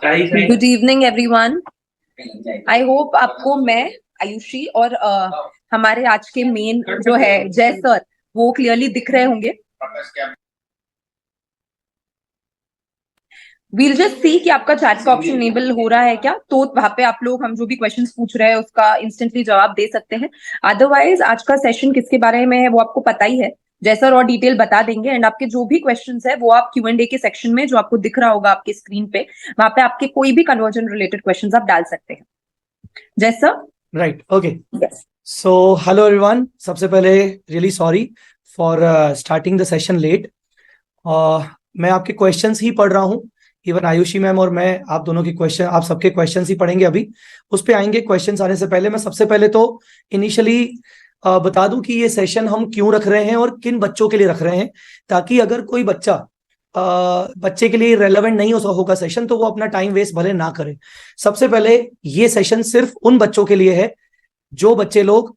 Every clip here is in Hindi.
Good evening everyone. I hope आपको मैं, आयुषी और हमारे आज के मेन जो है जय सर, वो क्लियरली दिख रहे होंगे। वील जस्ट सी कि आपका चैट का ऑप्शन इनेबल हो रहा है क्या, तो वहां पे आप लोग हम जो भी क्वेश्चंस पूछ रहे हैं उसका इंस्टेंटली जवाब दे सकते हैं। अदरवाइज आज का सेशन किसके बारे में है वो आपको पता ही है, जैसा और डिटेल बता देंगे। एंड आपके जो भी क्वेश्चंस है वो आप Q&A के सेक्शन में जो आपको दिख रहा होगा आपके स्क्रीन पे, वहां पे आपके कोई भी कन्वर्जन रिलेटेड क्वेश्चंस आप डाल सकते हैं। जैसा right, okay. Yes so hello everyone, सबसे पहले really sorry for starting the session late. मैं आपके क्वेश्चंस ही पढ़ रहा हूँ। इवन आयुषी मैम और मैं आप दोनों के क्वेश्चन, आप सबके क्वेश्चंस ही पढ़ेंगे। अभी उस पे आएंगे। क्वेश्चंस आने से पहले मैं सबसे पहले तो इनिशियली बता दूं कि ये सेशन हम क्यों रख रहे हैं और किन बच्चों के लिए रख रहे हैं, ताकि अगर कोई बच्चा बच्चे के लिए रेलेवेंट नहीं होगा सेशन, तो वो अपना टाइम वेस्ट भले ना करे। सबसे पहले ये सेशन सिर्फ उन बच्चों के लिए है जो बच्चे लोग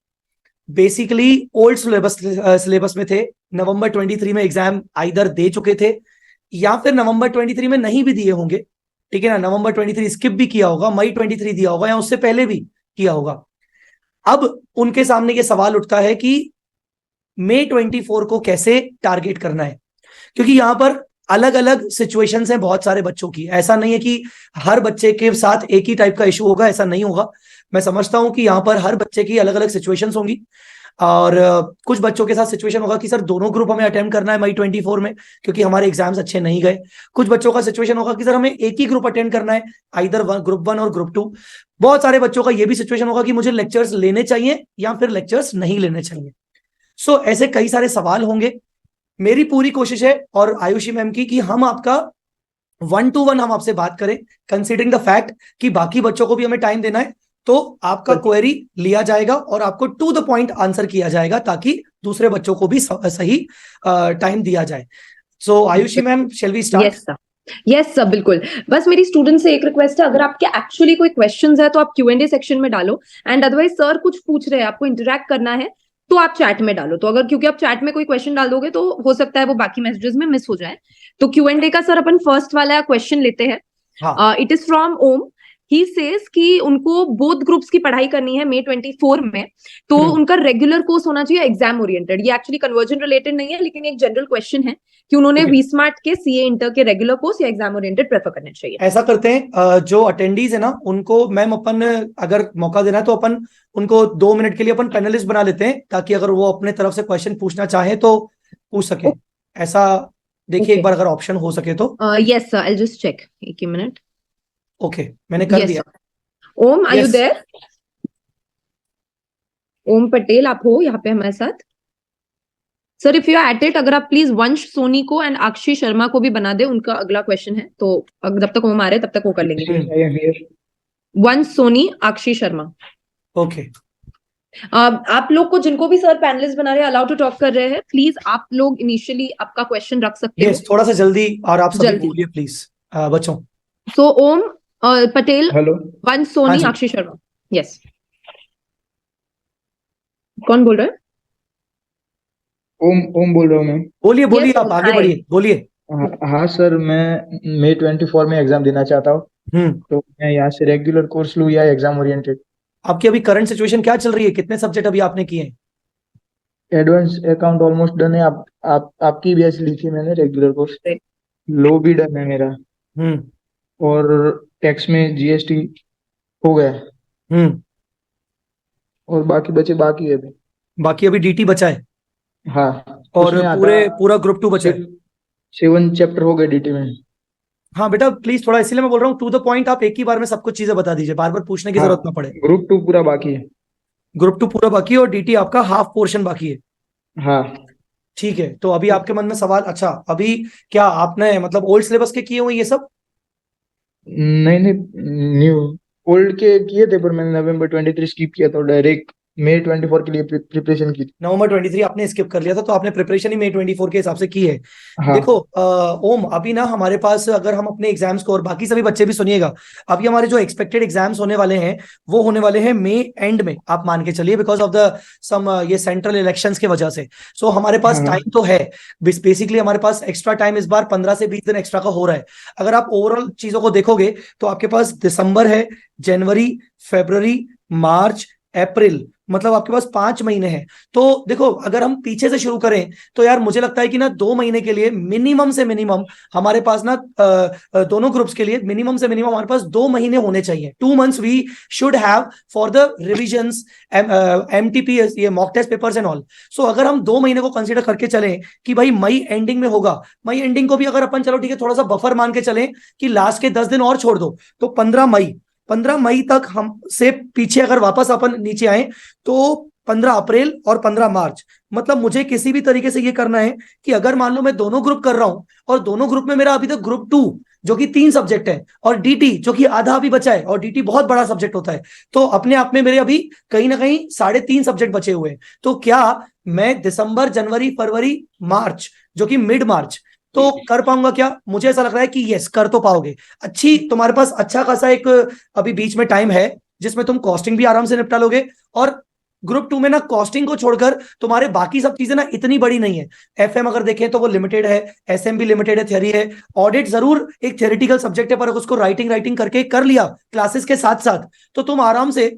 बेसिकली ओल्ड सिलेबस में थे, नवंबर 23 में एग्जाम आइदर दे चुके थे या फिर नवंबर 23 में नहीं भी दिए होंगे। ठीक है ना, नवंबर 23 स्किप भी किया होगा, मई 23 दिया होगा या उससे पहले भी किया होगा। अब उनके सामने ये सवाल उठता है कि मई 24 को कैसे टारगेट करना है, क्योंकि यहां पर अलग अलग सिचुएशंस हैं बहुत सारे बच्चों की। ऐसा नहीं है कि हर बच्चे के साथ एक ही टाइप का इशू होगा, ऐसा नहीं होगा। मैं समझता हूं कि यहाँ पर हर बच्चे की अलग अलग सिचुएशंस होंगी। और कुछ बच्चों के साथ सिचुएशन होगा कि सर दोनों ग्रुप हमें अटेम्प्ट करना है मई 24 में, क्योंकि हमारे एग्जाम्स अच्छे नहीं गए। कुछ बच्चों का सिचुएशन होगा कि सर हमें एक ही ग्रुप अटेंड करना है, आइदर ग्रुप 1 और ग्रुप 2। बहुत सारे बच्चों का ये भी सिचुएशन होगा कि मुझे लेक्चर्स लेने चाहिए या फिर लेक्चर्स नहीं लेने चाहिए। सो ऐसे कई सारे सवाल होंगे। मेरी पूरी कोशिश है और आयुषी मैम की कि हम आपका 1-to-1 हम आपसे बात करें, कंसीडरिंग द फैक्ट कि बाकी बच्चों को भी हमें टाइम देना है। तो आपका क्वेरी लिया जाएगा और आपको टू द पॉइंट आंसर किया जाएगा, ताकि दूसरे बच्चों को भी सही टाइम दिया जाए। So Ayushi ma'am, shall we start? Yes sir, yes sir, बिल्कुल। बस मेरी स्टूडेंट से एक रिक्वेस्ट है, अगर आपके एक्चुअली कोई क्वेश्चंस है तो आप Q&A सेक्शन में डालो। एंड अदरवाइज सर कुछ पूछ रहे हैं, आपको इंटरेक्ट करना है तो आप चैट में डालो। तो अगर क्योंकि आप चैट में कोई क्वेश्चन डाल दोगे तो हो सकता है वो बाकी मैसेजेस में मिस हो जाए। तो Q&A का सर अपन फर्स्ट वाला क्वेश्चन लेते हैं। हाँ, it is from Om. He says कि उनको बोथ ग्रुप्स की पढ़ाई करनी है मई 24 में, तो उनका रेगुलर कोर्स होना चाहिए एग्जाम ओरिएंटेड। ये एक्चुअली कन्वर्जन रिलेटेड नहीं है, लेकिन एक जनरल क्वेश्चन है कि उन्होंने Okay. वी स्मार्ट के सीए इंटर के रेगुलर कोर्स या एग्जाम ओरिएंटेड प्रेफर करना चाहिए। ऐसा करते हैं, जो अटेंडीज है ना उनको मैम अपन, अगर मौका देना है तो अपन उनको 2 मिनट के लिए अपन पैनलिस्ट बना लेते हैं, ताकि अगर वो अपने तरफ से क्वेश्चन पूछना चाहे तो पूछ सके। ऐसा देखिए, एक बार अगर ऑप्शन हो सके तो। Yes sir, I just check, एक ही मिनट। ओके, मैंने कर दिया। Om, are you yes, there? Om Patel, आप हो यहाँ पे हमारे साथ? Sir if you are at it, अगर आप प्लीज वंश सोनी को एंड अक्षय शर्मा को भी बना दे, उनका अगला क्वेश्चन है। तो जब तक ओम आ रहे तब तक वो कर लेंगे। वंश सोनी, अक्षय शर्मा। ओके। आप लोग को जिनको भी सर पैनलिस्ट बना रहे हैं, अलाउ टू टॉक कर रहे हैं, प्लीज आप लोग इनिशियली आपका क्वेश्चन रख सकते यस, हो थोड़ा सा जल्दी, और आप सभी जल्दी। बोलिए प्लीज बच्चों। सो ओम पटेल, हेलो। वंश हाँ सोनी, जी, अक्षय शर्मा। यस, कौन बोल रहा है? ओम ओम बोल रहा हूँ मैं। बोलिए बोलिए, Yes, आप आगे hi. बढ़िए, बोलिए। हाँ सर, मैं मई 24 में एग्जाम देना चाहता हूँ। हम्म तो मैं यहाँ से रेगुलर कोर्स लूँ या एग्जाम ओरिएंटेड? आपकी अभी करंट सिचुएशन क्या चल रही है? कितने सब्जेक्ट अभी आपने किए हैं? एडवांस अकाउंट ऑलमोस्ट डन है। आपकी भी ऐसी लिखी मैंने रेगुलर कोर्स। Right. लो भी डन है मेरा। हम्म और टैक्स में जीएसटी हो गया है। हम्म और बाकी बचे बाकी है अभी। बाकी अभी डीटी बचा है, हाँ, और उसमें आधा पूरा ग्रुप 2 बचा है। 7 चैप्टर हो गए डीटी में। हाँ बेटा, प्लीज थोड़ा, इसीलिए मैं बोल रहा हूँ टू द पॉइंट। आप एक ही बार में सब कुछ चीजें बता दीजिए, बार बार पूछने की हाँ, जरूरत ना पड़े। ग्रुप 2 पूरा बाकी है। ग्रुप 2 पूरा बाकी है और डीटी आपका हाफ पोर्शन बाकी है। हाँ। ठीक है, तो अभी आपके मन में सवाल, अच्छा अभी क्या आपने मतलब ओल्ड सिलेबस के किए हुए ये सब? नहीं नहीं, न्यू ओल्ड के किए थे, पर मैंने नवंबर 23 स्किप किया, तो डायरेक्ट मई 24 के लिए प्रिपरेशन की थी। नवंबर 23 आपने स्किप कर लिया था, तो आपने प्रिपरेशन ही मई 24 के हिसाब से की है। हाँ देखो ओम, अभी ना हमारे पास, अगर हम अपने एग्जाम्स को, और बाकी सभी बच्चे भी सुनिएगा, अभी हमारे जो एक्सपेक्टेड एग्जाम्स होने वाले हैं वो होने वाले हैं मई एंड में, आप मान के चलिए, बिकॉज ऑफ द सम ये सेंट्रल इलेक्शंस की वजह से। सो हमारे पास हाँ टाइम तो है, बेसिकली हमारे पास एक्स्ट्रा टाइम इस बार 15 से 20 दिन एक्स्ट्रा का हो रहा है। अगर आप ओवरऑल चीजों को देखोगे तो आपके पास दिसंबर है, जनवरी, फरवरी, मार्च, अप्रैल, मतलब आपके पास 5 महीने हैं। तो देखो, अगर हम पीछे से शुरू करें तो यार मुझे लगता है कि ना 2 महीने के लिए मिनिमम से मिनिमम हमारे पास ना दोनों ग्रुप्स के लिए मिनिमम से मिनिमम हमारे पास 2 महीने होने चाहिए। 2 months we should have for the revisions, MTP, ये mock test papers and all. So अगर हम 2 महीने को कंसिडर करके चलें कि भाई मई एंडिंग में होगा, मई एंडिंग को भी अगर अपन चलो ठीक है थोड़ा सा बफर मान के चलें कि लास्ट के 10 दिन और छोड़ दो, तो 15 मई तक हम से पीछे अगर वापस अपन नीचे आए तो 15 अप्रैल और 15 मार्च, मतलब मुझे किसी भी तरीके से ये करना है कि अगर मान लो मैं दोनों ग्रुप कर रहा हूं और दोनों ग्रुप में मेरा अभी तक ग्रुप 2 जो कि 3 सब्जेक्ट है, और DT जो कि आधा अभी बचा है, और DT बहुत बड़ा सब्जेक्ट होता है, तो अपने आप में मेरे अभी कहीं ना कहीं 3.5 सब्जेक्ट बचे हुए हैं। तो क्या मैं दिसंबर, जनवरी, फरवरी, मार्च, जो कि मिड मार्च, तो कर पाऊंगा क्या? मुझे ऐसा लग रहा है कि यस, कर तो पाओगे। अच्छी, तुम्हारे पास अच्छा खासा एक अभी बीच में टाइम है जिसमें तुम कॉस्टिंग भी आराम से निपटा लोगे, और ग्रुप 2 में ना कॉस्टिंग को छोड़कर तुम्हारे बाकी सब चीजें ना इतनी बड़ी नहीं है। FM अगर देखें तो वो लिमिटेड है, SM भी लिमिटेड है, थ्योरी है, ऑडिट जरूर एक थ्योरेटिकल सब्जेक्ट है, पर उसको राइटिंग करके कर लिया क्लासेस के साथ साथ, तो तुम आराम से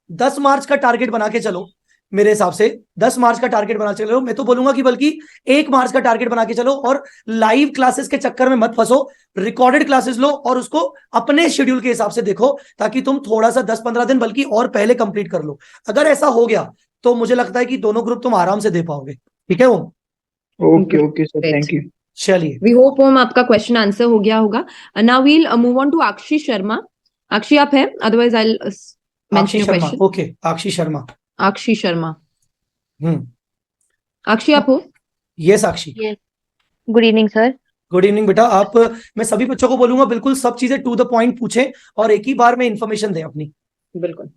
10 मार्च का टारगेट बना के चलो। मेरे हिसाब से 10 मार्च का टारगेट बना चलो। मैं तो बोलूंगा कि बल्कि 1 मार्च का टारगेट बना के चलो, और लाइव क्लासेस के चक्कर में मत फंसो, रिकॉर्डेड क्लासेस लो और उसको अपने शेड्यूल के हिसाब से देखो, ताकि तुम थोड़ा सा 10-15 दिन बल्कि और पहले कंप्लीट कर लो। अगर ऐसा हो गया तो मुझे लगता है कि दोनों ग्रुप तुम आराम से दे पाओगे। ठीक है वो? Okay okay sir, Great. Thank you. चलिए, वी होप ओम आपका क्वेश्चन आंसर हो गया होगा। Now we'll move on to Akshi Sharma. Akshi आप है, otherwise I mention Akshi your Sharma, question. Okay, Akshi Sharma. Akshi Sharma, hmm, Akshi आप हो? ये Sakshi, yes, good evening sir. Good evening बेटा। आप, मैं सभी बच्चों को बोलूंगा बिल्कुल सब चीजें टू द पॉइंट पूछें और एक ही बार में इंफॉर्मेशन दें अपनी। बिल्कुल।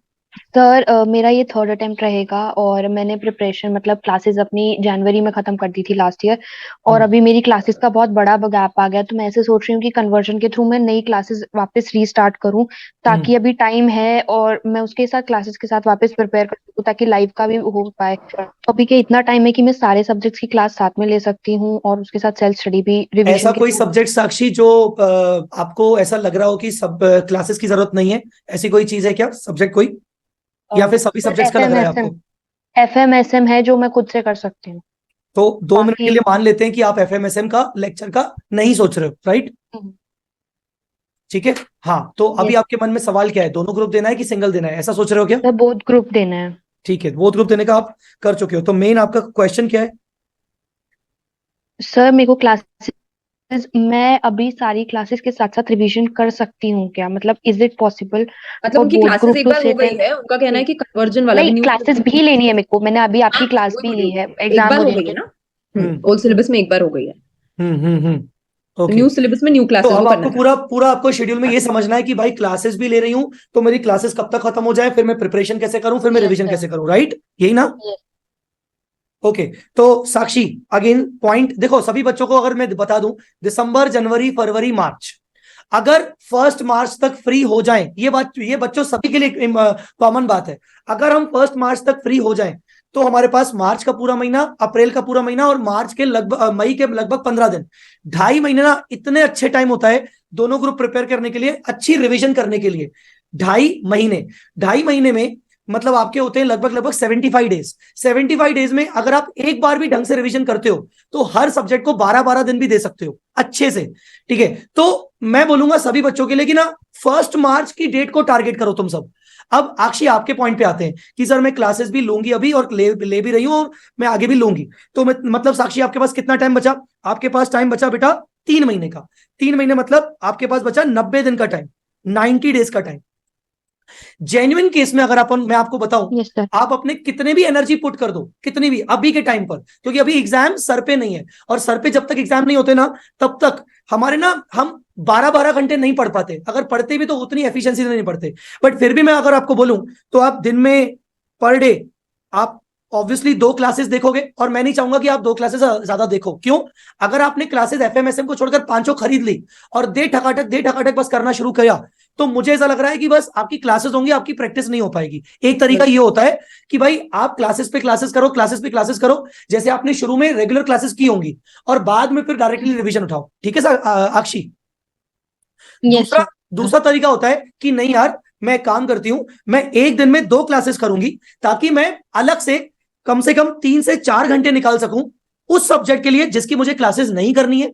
सर मेरा ये थर्ड अटेम्प्ट रहेगा और मैंने प्रिपरेशन मतलब क्लासेस अपनी जनवरी में खत्म कर दी थी लास्ट ईयर, और अभी मेरी क्लासेस का बहुत बड़ा गैप आ गया, तो मैं ऐसे सोच रही हूँ कि कन्वर्जन के थ्रू मैं नई क्लासेस वापस रीस्टार्ट करूँ, ताकि अभी टाइम है और मैं उसके साथ क्लासेस के साथ वापस प्रिपेयर कर सकूँ, ताकि लाइव का भी हो पाए। तो अभी के इतना टाइम है कि मैं सारे सब्जेक्ट्स की क्लास साथ में ले सकती हूँ और उसके साथ सेल्फ स्टडी भी ऐसा रिविजन के कोई थ्रू। सब्जेक्ट साक्षी जो आपको ऐसा लग रहा हो कि सब क्लासेस की जरूरत नहीं है, ऐसी कोई चीज है क्या, सब्जेक्ट कोई, या फिर सभी सर सब्जेक्ट्स का लग रहा है आपको? FMSM है जो मैं खुद से कर सकती हूँ। तो 2 मिनट के बाकी लिए मान लेते हैं कि आप FMSM का लेक्चर का नहीं सोच रहे हो, राइट? ठीक है, हाँ, तो अभी यस आपके मन में सवाल क्या है, दोनों ग्रुप देना है कि सिंगल देना है, ऐसा सोच रहे हो क्या? सर, बोथ ग्रुप देना है। ठीक है, वो ग्रुप देने का आप कर चुके हो, तो मेन आपका क्वेश्चन क्या है? सर मेरे को क्लासेस, मैं अभी सारी क्लासेस के साथ साथ रिवीजन कर सकती हूँ क्या, मतलब इज इट पॉसिबल मतलब फॉर उनकी बोथ क्लासेस ग्रुप एक टू बार हो सिट गई एंड? है, उनका कहना है कि कन्वर्जन वाला भी नहीं, न्यू क्लासेस भी लेनी है मेरे को, मैंने अभी आपकी हाँ, क्लास वही भी बोल रही ली हूँ। है एक एग्जाम बार हो गई है ओरिएंटेड। ना, ओल्ड सिलेबस में एक बार हो गई है, तो ओके। न्यू सिलेबस में न्यू तो क्लासेस वो अब करना आपको है। पूरा पूरा आपको शेड्यूल में ये समझना है कि भाई क्लासेस भी ले रही हूँ, तो मेरी क्लासेस कब तक खत्म हो जाए, फिर मैं प्रिपरेशन कैसे करूं, फिर मैं यस रिवीजन सर, कैसे करूं, राइट? यही ना? यस। ओके। तो साक्षी, अगेन पॉइंट देखो, सभी बच्चों को अगर मैं बता दूं, दिसंबर, जनवरी, फरवरी, मार्च, अगर 1 मार्च तक फ्री हो जाएं, ये बच्चों सभी के लिए कॉमन बात है, अगर हम 1 मार्च तक फ्री हो जाएं तो हमारे पास मार्च का पूरा महीना, अप्रैल का पूरा महीना और मार्च के लगभग मई के लगभग 15 दिन, 2.5 महीने ना इतने अच्छे टाइम होता है दोनों ग्रुप प्रिपेयर करने के लिए, अच्छी रिविजन करने के लिए। 2.5 महीने, 2.5 महीने में मतलब आपके होते हैं लगभग लगभग 75 डेज। 75 डेज में अगर आप एक बार भी ढंग से रिवीजन करते हो तो हर सब्जेक्ट को 12-12 दिन भी दे सकते हो अच्छे से। ठीक है, तो मैं बोलूंगा सभी बच्चों के लिए कि ना 1 मार्च की डेट को टारगेट करो तुम सब। अब अक्षय आपके पॉइंट पे आते हैं कि सर मैं क्लासेस भी लूंगी अभी और ले भी रही हूं और मैं आगे भी लूंगी, तो मतलब साक्षी आपके पास कितना टाइम बचा? आपके पास टाइम बचा बेटा 3 महीने का। 3 महीने मतलब आपके पास बचा 90 दिन का टाइम, 90 डेज का टाइम। जेन्युइन केस में अगर मैं आपको बताऊं, यस सर। आप अपने कितने भी एनर्जी पुट कर दो, कितनी भी अभी के टाइम पर, क्योंकि अभी एग्जाम सर पे नहीं है, और सर पे जब तक एग्जाम नहीं होते ना तब तक हमारे ना हम 12-12 घंटे नहीं पढ़ पाते, अगर पढ़ते भी तो उतनी एफिशिएंसी से नहीं पढ़ते। बट फिर भी मैं अगर आपको बोलूं तो आप दिन में पर डे आप ऑब्वियसली 2 क्लासेस देखोगे, और मैं नहीं चाहूंगा कि आप 2 क्लासेस ज्यादा देखो। क्यों? अगर आपने क्लासेस एफएमएसएम को छोड़कर 5 खरीद ली और दे ठकाठक बस करना शुरू किया, तो मुझे ऐसा लग रहा है कि बस आपकी क्लासेस होंगी, आपकी प्रैक्टिस नहीं हो पाएगी। एक तरीका ये होता है कि भाई आप क्लासेस पे क्लासेस करो, क्लासेस पे क्लासेस करो, जैसे आपने शुरू में रेगुलर क्लासेस की होंगी, और बाद में फिर डायरेक्टली रिवीजन उठाओ। ठीक है सर अक्षी? दूसरा तरीका होता है कि नहीं यार, मैं काम करती हूं, मैं एक दिन में 2 क्लासेस करूंगी, ताकि मैं अलग से कम 3 से 4 घंटे निकाल सकूं उस सब्जेक्ट के लिए जिसकी मुझे क्लासेस नहीं करनी है,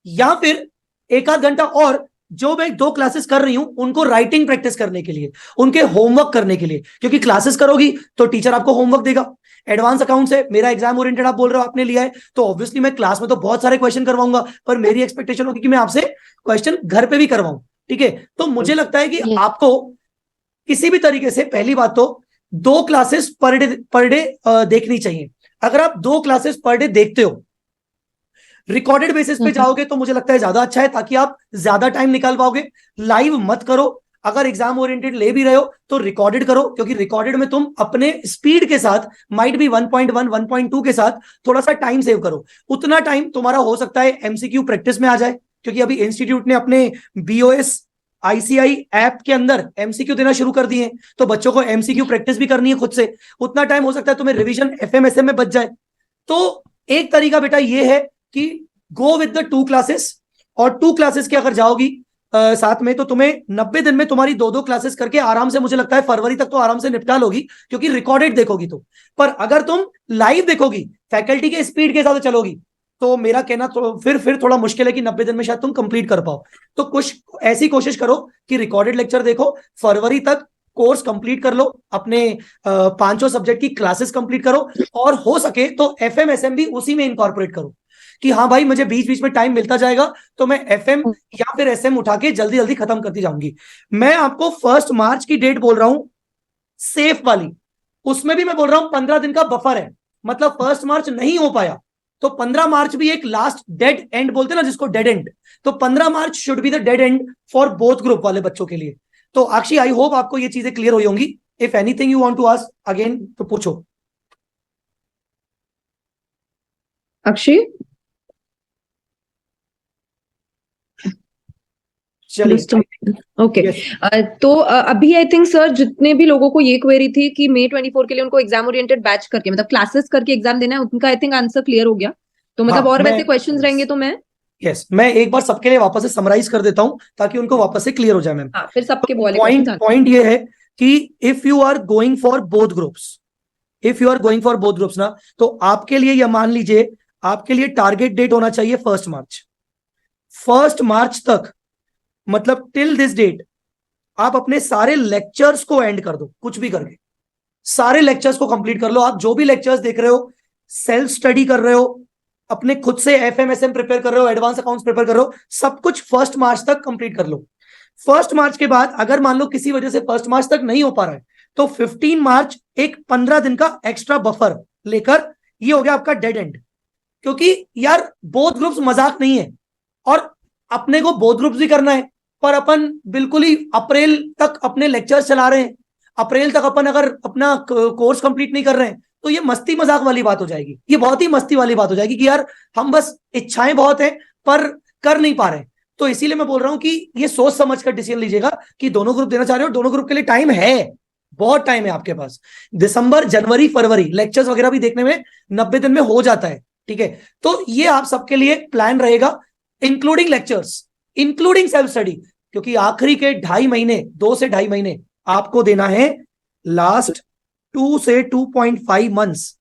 या फिर 1 आध घंटा और जो मैं 2 क्लासेस कर रही हूं उनको राइटिंग प्रैक्टिस करने के लिए, उनके होमवर्क करने के लिए। क्योंकि क्लासेस करोगी तो टीचर आपको होमवर्क देगा। एडवांस अकाउंट्स है, मेरा एग्जाम ओरिएंटेड आप बोल रहे हो आपने लिया है, तो ऑब्वियसली मैं क्लास में तो बहुत सारे क्वेश्चन करवाऊंगा, पर मेरी एक्सपेक्टेशन होगी कि मैं आपसे क्वेश्चन घर पे भी करवाऊं। ठीक है? तो मुझे लगता है कि आपको किसी भी तरीके से, पहली बात तो 2 क्लासेस पर डे देखनी चाहिए। अगर आप 2 क्लासेस पर डे देखते हो, रिकॉर्डेड बेसिस पे जाओगे तो मुझे लगता है ज्यादा अच्छा है, ताकि आप ज्यादा टाइम निकाल पाओगे। लाइव मत करो, अगर एग्जाम ओरिएंटेड ले भी रहे हो तो रिकॉर्डेड करो, क्योंकि रिकॉर्डेड में तुम अपने स्पीड के साथ, माइट भी 1.1 1.2 के साथ थोड़ा सा टाइम सेव करो। उतना टाइम तुम्हारा हो सकता है एमसीक्यू प्रैक्टिस में आ जाए, क्योंकि अभी इंस्टीट्यूट ने अपने बीओएस आईसीआई ऐप के अंदर एमसीक्यू देना शुरू कर दिए, तो बच्चों को एमसीक्यू प्रैक्टिस भी करनी है खुद से। उतना टाइम हो सकता है तुम्हें रिवीजन एफएमएसएम में बच जाए। तो एक तरीका बेटा ये है कि गो विद द 2 क्लासेस, और 2 क्लासेस के अगर जाओगी साथ में, तो तुम्हें 90 दिन में तुम्हारी 2 क्लासेस करके आराम से, मुझे लगता है फरवरी तक तो आराम से निपटा लोगी, क्योंकि रिकॉर्डेड देखोगी तो। पर अगर तुम लाइव देखोगी, फैकल्टी के स्पीड के साथ चलोगी, तो मेरा कहना तो फिर थोड़ा मुश्किल है कि 90 दिन में शायद तुम कंप्लीट कर पाओ। तो कुछ ऐसी कोशिश करो कि रिकॉर्डेड लेक्चर देखो, फरवरी तक कोर्स कंप्लीट कर लो, अपने 5 सब्जेक्ट की क्लासेस कंप्लीट करो, और हो सके तो एफएमएसएम भी उसी में इंकॉर्पोरेट करो, कि हाँ भाई मुझे बीच बीच में टाइम मिलता जाएगा, तो मैं एफएम या फिर एसएम उठा के जल्दी जल्दी खत्म करती जाऊंगी। मैं आपको 1 मार्च की डेट बोल रहा हूं, सेफ वाली। उसमें भी मैं बोल रहा हूं 15 दिन का बफर है, मतलब 1 मार्च नहीं हो पाया तो 15 मार्च भी एक लास्ट डेड एंड बोलते हैं ना जिसको, डेड एंड। तो 15 March should be the dead end for both group वाले बच्चों के लिए। तो अक्षय, आई होप आपको ये चीजें क्लियर हुई होंगी। If anything you want to ask again तो पूछो। अक्षय, चलिए ओके। तो अभी आई थिंक सर, जितने भी लोगों को ये क्वेरी थी कि मई 24 के लिए उनको एग्जाम ओरिएंटेड बैच करके, मतलब क्लासेस करके एग्जाम देना है, उनका आई थिंक आंसर क्लियर हो गया। तो मतलब और वैसे क्वेश्चंस रहेंगे तो मैं मैं एक बार सबके लिए वापस से समराइज कर देता हूं, ताकि उनको वापस से क्लियर हो जाए मैम। फिर सबके वाले क्वेश्चंस। पॉइंट ये है कि if you are going for both groups, ना, तो आपके लिए ये मान लीजिए, आपके लिए टारगेट डेट होना चाहिए 1 मार्च। 1 मार्च तक, मतलब टिल दिस डेट, आप अपने सारे लेक्चर्स को एंड कर दो, कुछ भी करके सारे लेक्चर्स को कंप्लीट कर लो। आप जो भी लेक्चर्स देख रहे हो, सेल्फ स्टडी कर रहे हो, अपने खुद से एफएमएसएम प्रिपेयर कर रहे हो, एडवांस अकाउंट्स प्रिपेयर कर रहे हो, सब कुछ 1 मार्च तक कंप्लीट कर लो। 1 मार्च के बाद अगर मान लो किसी वजह से 1 मार्च तक नहीं हो पा रहा है, तो 15 मार्च एक 15 दिन का एक्स्ट्रा बफर लेकर, ये हो गया आपका डेड एंड। क्योंकि यार बोथ ग्रुप्स मजाक नहीं है, और अपने को बोथ ग्रुप्स भी करना है, पर अपन बिल्कुल ही अप्रैल तक अपने लेक्चर्स चला रहे हैं। अप्रैल तक अपन अगर अपना कोर्स कंप्लीट नहीं कर रहे हैं, तो ये मस्ती मजाक वाली बात हो जाएगी, ये बहुत ही मस्ती वाली बात हो जाएगी कि यार हम बस इच्छाएं बहुत हैं पर कर नहीं पा रहे। तो इसीलिए मैं बोल रहा हूं कि ये सोच समझ कर डिसीजन लीजिएगा कि दोनों ग्रुप देना चाह रहे हो। दोनों ग्रुप के लिए टाइम है, बहुत टाइम है आपके पास। दिसंबर, जनवरी, फरवरी लेक्चर्स वगैरह भी देखने में 90 दिन में हो जाता है। ठीक है? तो ये आप सबके लिए प्लान रहेगा, including lectures, including self study, क्योंकि आखिरी के 2.5 महीने, 2 से 2.5 महीने आपको देना है। लास्ट 2 से 2.5 मंथ्स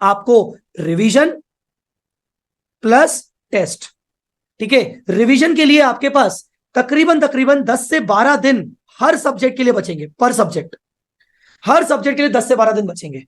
आपको रिवीजन प्लस टेस्ट। ठीक है? रिवीजन के लिए आपके पास तकरीबन 10 से 12 दिन हर सब्जेक्ट के लिए बचेंगे, पर सब्जेक्ट, हर सब्जेक्ट के लिए 10 से 12 दिन बचेंगे।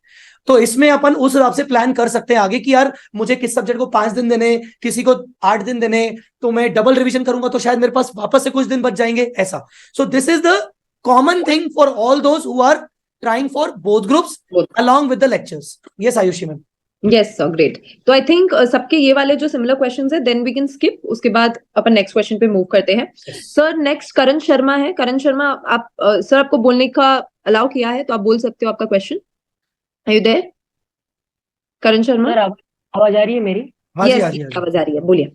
तो इसमें अपन उस हिसाब से प्लान कर सकते हैं आगे कि यार मुझे किस सब्जेक्ट को 5 दिन देने, किसी को 8 दिन देने, तो मैं डबल रिवीजन करूंगा तो शायद मेरे पास वापस से कुछ दिन बच जाएंगे, ऐसा। So this is the common thing for all those who are trying for both groups along with the lectures. Yes Ayushi ma'am. Yes sir, great. तो आई थिंक सबके ये वाले जो सिमिलर क्वेश्चंस है, देन वी कैन स्किप, उसके बाद अपन नेक्स्ट क्वेश्चन पे मूव करते हैं। सर नेक्स्ट करण शर्मा है। करण शर्मा, आप सर, आपको बोलने का अलाउ किया है तो आप बोल सकते हो आपका question. Are you there Karan Sharma? Sir आप आवाज आ रही है मेरी? हाँ जी, यस, हाँ जी, हाँ जी। आवाज आ रही है, बोलिए।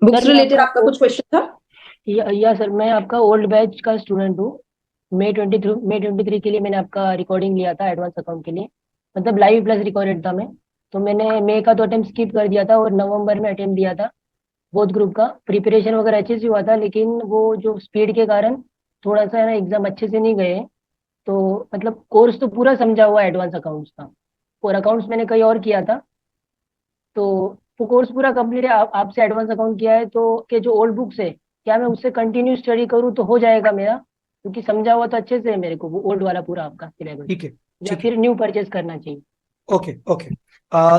बुक्स सर मैं रिलेटेड आपका आपका कुछ क्वेश्चन था? या सर मैं आपका ओल्ड बैच का स्टूडेंट हूँ। मई 23 के लिए मैंने आपका रिकॉर्डिंग लिया था एडवांस अकाउंट के लिए, मतलब लाइव प्लस रिकॉर्डेड था मैं। तो मैंने मई का तो अटेम्प्ट स्किप कर दिया था और नवंबर में अटेम्प्ट दिया था। बोथ ग्रुप का प्रिपरेशन वगैरह अच्छे से हुआ था, लेकिन वो जो स्पीड के कारण थोड़ा सा है ना एग्जाम अच्छे से नहीं गए। तो मतलब कोर्स तो पूरा समझा हुआ है एडवांस अकाउंट्स का, और अकाउंट्स मैंने कहीं और किया था। तो वो कोर्स पूरा कंप्लीट है। आपसे एडवांस अकाउंट किया है, तो के जो ओल्ड बुक्स है क्या मैं उससे कंटिन्यू स्टडी करूँ तो हो जाएगा मेरा? क्योंकि समझा हुआ तो अच्छे से है मेरे को वो ओल्ड वाला पूरा आपका सिलेबस, ठीक है, या ठीक है। फिर न्यू परचेज करना चाहिए? Okay, okay.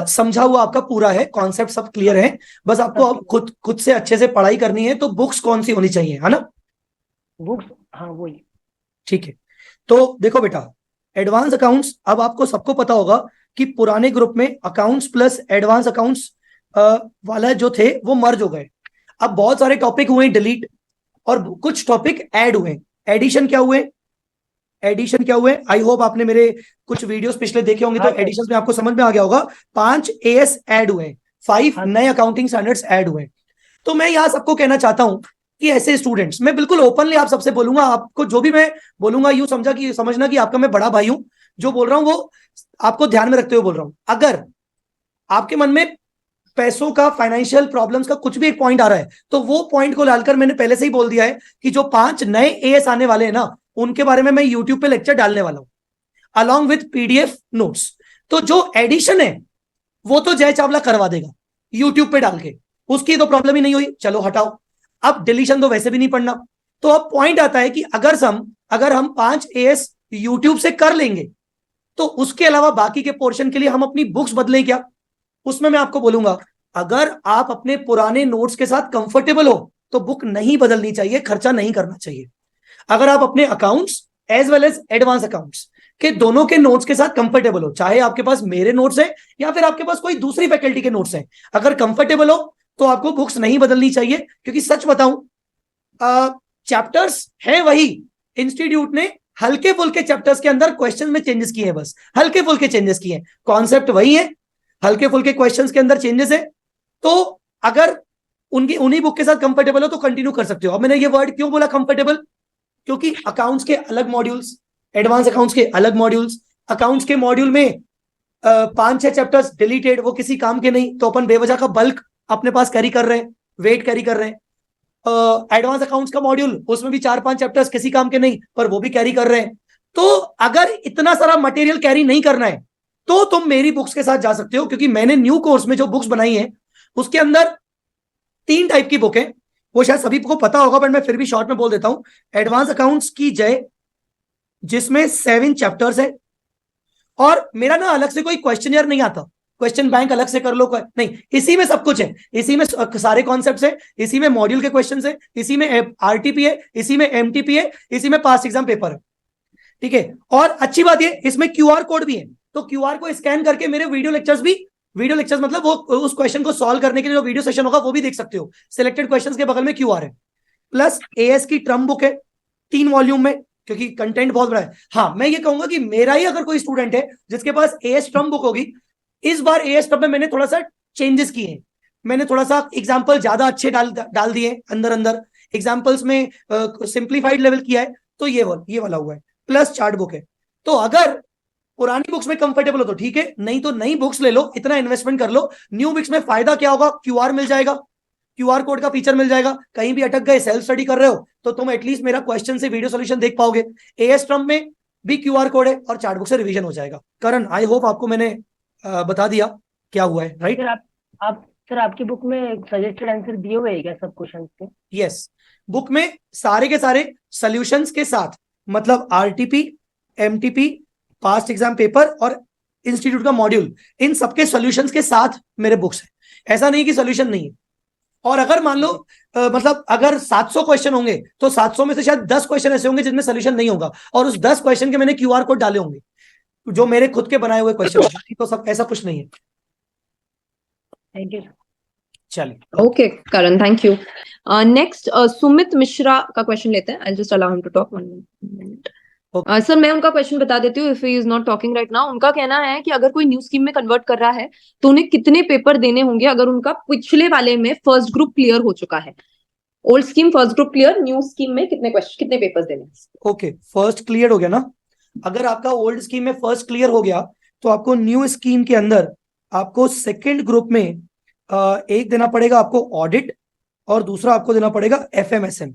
समझा हुआ आपका पूरा है, कॉन्सेप्ट सब क्लियर है। बस आपको अब खुद खुद से अच्छे से पढ़ाई करनी है, तो बुक्स कौन सी होनी चाहिए, है ना? बुक्स, हाँ वही। ठीक है। तो देखो बेटा, एडवांस अकाउंट्स, अब आपको सबको पता होगा कि पुराने ग्रुप में अकाउंट्स प्लस एडवांस अकाउंट्स वाला जो थे वो मर्ज हो गए। अब बहुत सारे टॉपिक हुए डिलीट, और कुछ टॉपिक ऐड हुए। एडिशन क्या हुए? एडिशन क्या हुए? आई होप आपने मेरे कुछ वीडियोस पिछले देखे होंगे, तो हाँ सर। एडिशन में आपको समझ में आ गया होगा। 5 एएस ऐड हुए, 5 हाँ नए अकाउंटिंग स्टैंडर्ड्स ऐड हुए। तो मैं यहाँ सबको कहना चाहता हूं कि ऐसे स्टूडेंट्स, मैं बिल्कुल ओपनली आप सबसे बोलूंगा, आपको जो भी मैं बोलूंगा यूं समझना कि आपका मैं बड़ा भाई हूं। जो बोल रहा हूं वो आपको ध्यान में रखते हुए बोल रहा हूं। अगर आपके मन में पैसों का, फाइनेंशियल प्रॉब्लम्स का कुछ भी एक पॉइंट आ रहा है, तो वो पॉइंट को डालकर मैंने पहले से ही बोल दिया है कि जो 5 नए एएस आने वाले हैं ना, उनके बारे में मैं यूट्यूब पे लेक्चर डालने वाला हूं अलॉन्ग विथ पीडीएफ नोट्स। तो जो एडिशन है वो तो जय चावला करवा देगा यूट्यूब पे डाल के, उसकी तो प्रॉब्लम ही नहीं हुई, चलो हटाओ। अब डिलीशन तो वैसे भी नहीं पढ़ना। तो अब पॉइंट आता है कि अगर हम 5 एएस यूट्यूब से कर लेंगे, तो उसके अलावा बाकी के पोर्शन के लिए हम अपनी बुक्स बदलें क्या? उसमें मैं आपको बोलूंगा, अगर आप अपने पुराने नोट्स के साथ कंफर्टेबल हो तो बुक नहीं बदलनी चाहिए, खर्चा नहीं करना चाहिए। अगर आप अपने accounts as well as advance accounts के दोनों के नोट्स के साथ कंफर्टेबल हो, चाहे आपके पास मेरे नोट्स हैं या फिर आपके पास कोई दूसरी फैकल्टी के नोट्स हैं, अगर कंफर्टेबल हो तो आपको बुक्स नहीं बदलनी चाहिए। क्योंकि सच बताऊं, चैप्टर्स है वही, इंस्टीट्यूट ने हल्के फुल्के चैप्टर्स के अंदर क्वेश्चन में चेंजेस किए हैं, बस हल्के फुल्के चेंजेस किए हैं, कॉन्सेप्ट वही है, हल्के फुल्के क्वेश्चंस के अंदर चेंजेस है। तो अगर उन्हीं बुक के साथ कंफर्टेबल हो तो कंटिन्यू कर सकते हो। अब मैंने ये वर्ड क्यों बोला कंफर्टेबल? क्योंकि अकाउंट्स के अलग मॉड्यूल्स, एडवांस अकाउंट्स के अलग मॉड्यूल्स, अकाउंट्स के मॉड्यूल में 5-6 चैप्टर्स डिलीटेड, वो किसी काम के नहीं, तो अपन बेवजह का बल्क अपने पास कैरी कर रहे हैं, वेट कैरी कर रहे हैं। एडवांस अकाउंट्स का मॉड्यूल, उसमें भी 4-5 चैप्टर्स किसी काम के नहीं, पर वो भी कैरी कर रहे हैं। तो अगर इतना सारा मटेरियल कैरी नहीं करना है तो तुम मेरी बुक्स के साथ जा सकते हो, क्योंकि मैंने न्यू कोर्स में जो बुक्स बनाई है उसके अंदर 3 टाइप की बुक है। वो शायद सभी को पता होगा, बट मैं फिर भी शॉर्ट में बोल देता हूं। एडवांस अकाउंट्स की जय, जिसमें 7 चैप्टर्स है, और मेरा ना अलग से कोई क्वेश्चनियर नहीं आता, क्वेश्चन बैंक अलग से कर लो नहीं, इसी में सब कुछ है, इसी में सारे कॉन्सेप्ट्स है, इसी में मॉड्यूल के क्वेश्चंस है, इसी में आरटीपी है, इसी में एमटीपी है, इसी में पास्ट एग्जाम पेपर है। ठीक है। और अच्छी बात ये, इसमें क्यूआर कोड भी है, तो क्यूआर को स्कैन करके मेरे वीडियो लेक्चर्स मतलब वो उस क्वेश्चन को सॉल्व करने के लिए जो वीडियो सेशन होगा वो भी देख सकते हो। सिलेक्टेड क्वेश्चंस के बगल में क्यूआर है। प्लस एएस की ट्रम बुक है 3 वॉल्यूम में, क्योंकि कंटेंट बहुत बड़ा है। हाँ, मैं ये कहूंगा कि मेरा ही अगर कोई स्टूडेंट है जिसके पास एएस ट्रम बुक होगी, इस बार एएस ट्रम में मैंने थोड़ा सा चेंजेस किए हैं। मैंने थोड़ा सा एग्जाम्पल ज्यादा अच्छे डाल दिए अंदर एग्जाम्पल्स में, सिंप्लीफाइड लेवल किया है, तो ये वाला हुआ है। प्लस चार्ट बुक है। तो अगर पुरानी बुक्स में कंफर्टेबल हो तो ठीक है, नहीं तो नई बुक्स ले लो, इतना इन्वेस्टमेंट कर लो। न्यू बुक्स में फायदा क्या होगा? क्यूआर मिल जाएगा, क्यूआर कोड का फीचर मिल जाएगा। कहीं भी अटक गए, सेल्फ स्टडी कर रहे हो, तो तुम एटलीस्ट मेरा क्वेश्चन से वीडियो सॉल्यूशन देख पाओगे। एएस ट्रम में भी क्यूआर कोड है और चार्ट बुक से रिवीजन हो जाएगा। करण, आई होप आपको मैंने बता दिया क्या हुआ है, राइट? सर आपकी बुक में सजेस्टेड आंसर दिए हुए हैं क्या सब क्वेश्चंस के? यस, बुक में सारे के सारे सॉल्यूशंस के साथ, मतलब RTP, MTP, past exam paper और इंस्टीट्यूट का मॉड्यूल, इन सबके सॉल्यूशंस के साथ मेरे बुक्स हैं। ऐसा नहीं कि सॉल्यूशन नहीं है। और अगर मान लो मतलब अगर 700 क्वेश्चन होंगे तो 700 में से शायद 10 क्वेश्चन ऐसे होंगे जिनमें सॉल्यूशन नहीं होगा, और उस 10 क्वेश्चन के मैंने क्यूआर कोड डाले होंगे जो मेरे खुद के बनाए हुए क्वेश्चन। तो सब ऐसा कुछ नहीं है। Thank you. चलिए, okay Karan, thank you. Next Sumit Mishra का क्वेश्चन लेते हैं। I just allow him to talk 1 minute. Sir मैं उनका क्वेश्चन बता देती हूँ, if he is not talking right now. उनका कहना है कि अगर कोई न्यू स्कीम में कन्वर्ट कर रहा है तो उन्हें कितने पेपर देने होंगे अगर उनका पिछले वाले में फर्स्ट ग्रुप क्लियर हो चुका है। Old scheme first group clear, new scheme में कितने पेपर्स देने हैं? ओके, फर्स्ट क्लियर हो गया ना। अगर आपका ओल्ड स्कीम में फर्स्ट क्लियर हो गया तो आपको न्यू स्कीम के अंदर आपको सेकंड ग्रुप में एक देना पड़ेगा आपको ऑडिट, और दूसरा आपको देना पड़ेगा एफएमएसएम।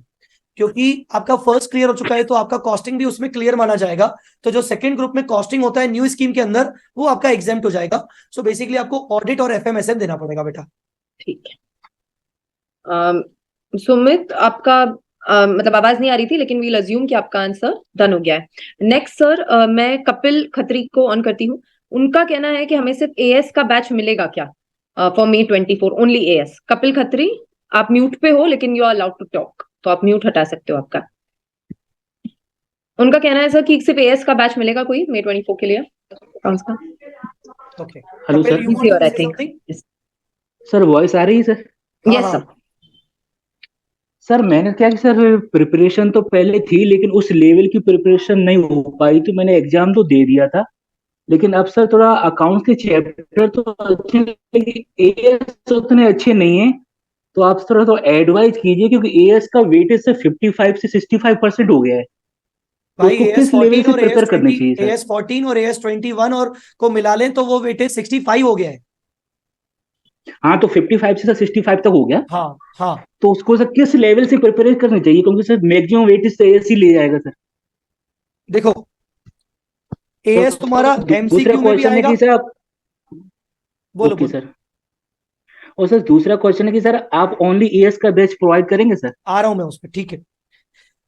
क्योंकि आपका फर्स्ट क्लियर हो चुका है तो आपका कॉस्टिंग भी उसमें क्लियर माना जाएगा। तो जो सेकंड ग्रुप में कॉस्टिंग होता है न्यू स्कीम के अंदर, वो आपका एग्जेम्प्ट हो जाएगा। सो बेसिकली आपको ऑडिट और एफएमएसएम देना पड़ेगा बेटा। ठीक है। सुमित, आपका मतलब आवाज नहीं आ रही थी, लेकिन वील अज्यूम कि आपका आंसर डन हो गया है। नेक्स्ट सर, मैं कपिल खत्री को ऑन करती हूँ। उनका कहना है कि हमें सिर्फ एएस का बैच मिलेगा क्या for May 24, only AS. Kapil Khatri, आप म्यूट पे हो लेकिन you are allowed to talk, तो आप म्यूट हटा सकते हो आपका। उनका कहना है सर कि सिर्फ एएस का बैच मिलेगा कोई May 24 के लिए अकाउंट्स का। Okay, hello Kapil, sir. you want to Easier, I say think. something? Sir voice आ रही है सर? हाँ, यस हाँ। सर। सर मैंने क्या कि सर प्रिपरेशन तो पहले थी लेकिन उस लेवल की प्रिपरेशन नहीं हो पाई, तो मैंने एग्जाम तो दे दिया था। लेकिन अब सर थोड़ा अकाउंट्स के चैप्टर तो अच्छे लेकिन एएस उतने अच्छे नहीं है। तो आप थोड़ा तो एडवाइज कीजिए क्योंकि एएस का वेटेज से 55 से 65% हो गया है। तो भाई उसको एएस किस लेवल 14 से और प्रिपेयर करनी चाहिए सर? एएस 14 और एएस 21 और को मिला लें तो वो वेटेज 65 हो गया है। हाँ, तो 55 से 65 तक हो गया। हाँ, हाँ। तो उसको सर किस लेवल से प्रिपेयर करनी चाहिए, क्योंकि सर मैक्सिमम वेटेज से एएस ही ले जाएगा सर। देखो, एएस तुम्हारा दूसरा एमसीक्यू में भी क्वेश्चन है आएगा। कि सर आप बोलो ओके बोलो। सर। और सर दूसरा क्वेश्चन है कि सर आप ओनली एएस का बैच प्रोवाइड करेंगे सर? आ रहा हूं मैं उसमें, ठीक है।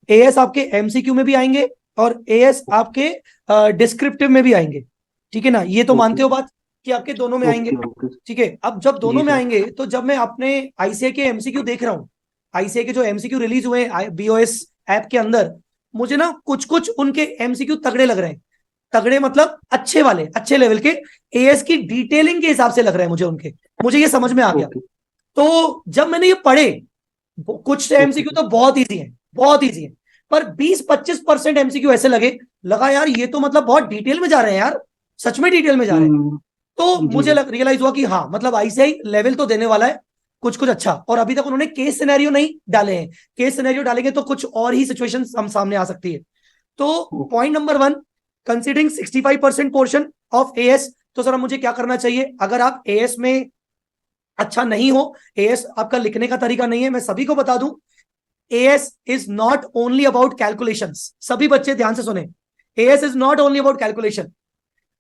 एएस आपके एमसीक्यू में भी आएंगे और एएस आपके डिस्क्रिप्टिव में भी आएंगे, ठीक है ना। ये तो मानते हो बात कि आपके दोनों में आएंगे, ओके ओके ठीक है। अब जब दोनों जी में सर। आएंगे तो जब मैं अपने आईसीआई के एमसीक्यू देख रहा हूँ, आईसीआई के जो एमसीक्यू रिलीज हुए बीओएस ऐप के अंदर, मुझे ना कुछ कुछ उनके एमसीक्यू तगड़े लग रहे हैं। तगड़े मतलब अच्छे वाले, अच्छे लेवल के, एएस की डिटेलिंग के हिसाब से लग रहे हैं मुझे उनके। मुझे ये समझ में आ गया। ओके तो जब मैंने ये पढ़े, कुछ एमसीक्यू तो बहुत ईजी है, बहुत ईजी है, पर 20-25% एमसीक्यू ऐसे लगा यार ये तो मतलब बहुत डिटेल में जा रहे हैं यार, सच में डिटेल में जा रहे हैं। तो जी मुझे सर। रियलाइज हुआ कि हाँ, मतलब आईसीआई लेवल तो देने वाला है कुछ कुछ अच्छा। और अभी तक उन्होंने केस सिनेरियो नहीं डाले हैं। केस सिनेरियो डालेंगे तो कुछ और ही सिचुएशन हम सामने आ सकती है। तो point number 1, considering 65% portion of as, तो सर मुझे क्या करना चाहिए? अगर आप एएस में अच्छा नहीं हो, एएस आपका लिखने का तरीका नहीं है, मैं सभी को बता दूं, as is not only about calculations. सभी बच्चे ध्यान से सुने, as is not only about calculation.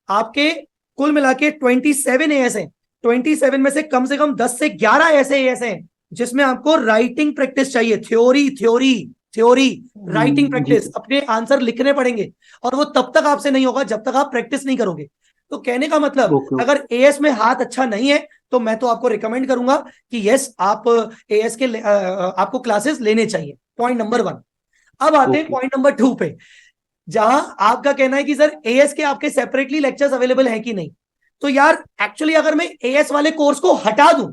आपके कुल मिला के 27 एएस हैं। 27 में से कम 10 से 11 ऐसे एएस हैं जिसमें आपको राइटिंग प्रैक्टिस चाहिए। Theory theory theory, writing practice, अपने आंसर लिखने पड़ेंगे। और वो तब तक आपसे नहीं होगा जब तक आप प्रैक्टिस नहीं करोगे। तो कहने का मतलब, ओके अगर एएस में हाथ अच्छा नहीं है तो मैं तो आपको रिकमेंड करूंगा कि यस, आप एएस के आपको क्लासेस लेने चाहिए। Point number 1। अब आते हैं ओके। पॉइंट नंबर 2 पे, जहां आपका कहना है कि सर एएस के आपके सेपरेटली लेक्चर्स अवेलेबल हैं कि नहीं। तो यार एक्चुअली अगर मैं एएस वाले कोर्स को हटा दूं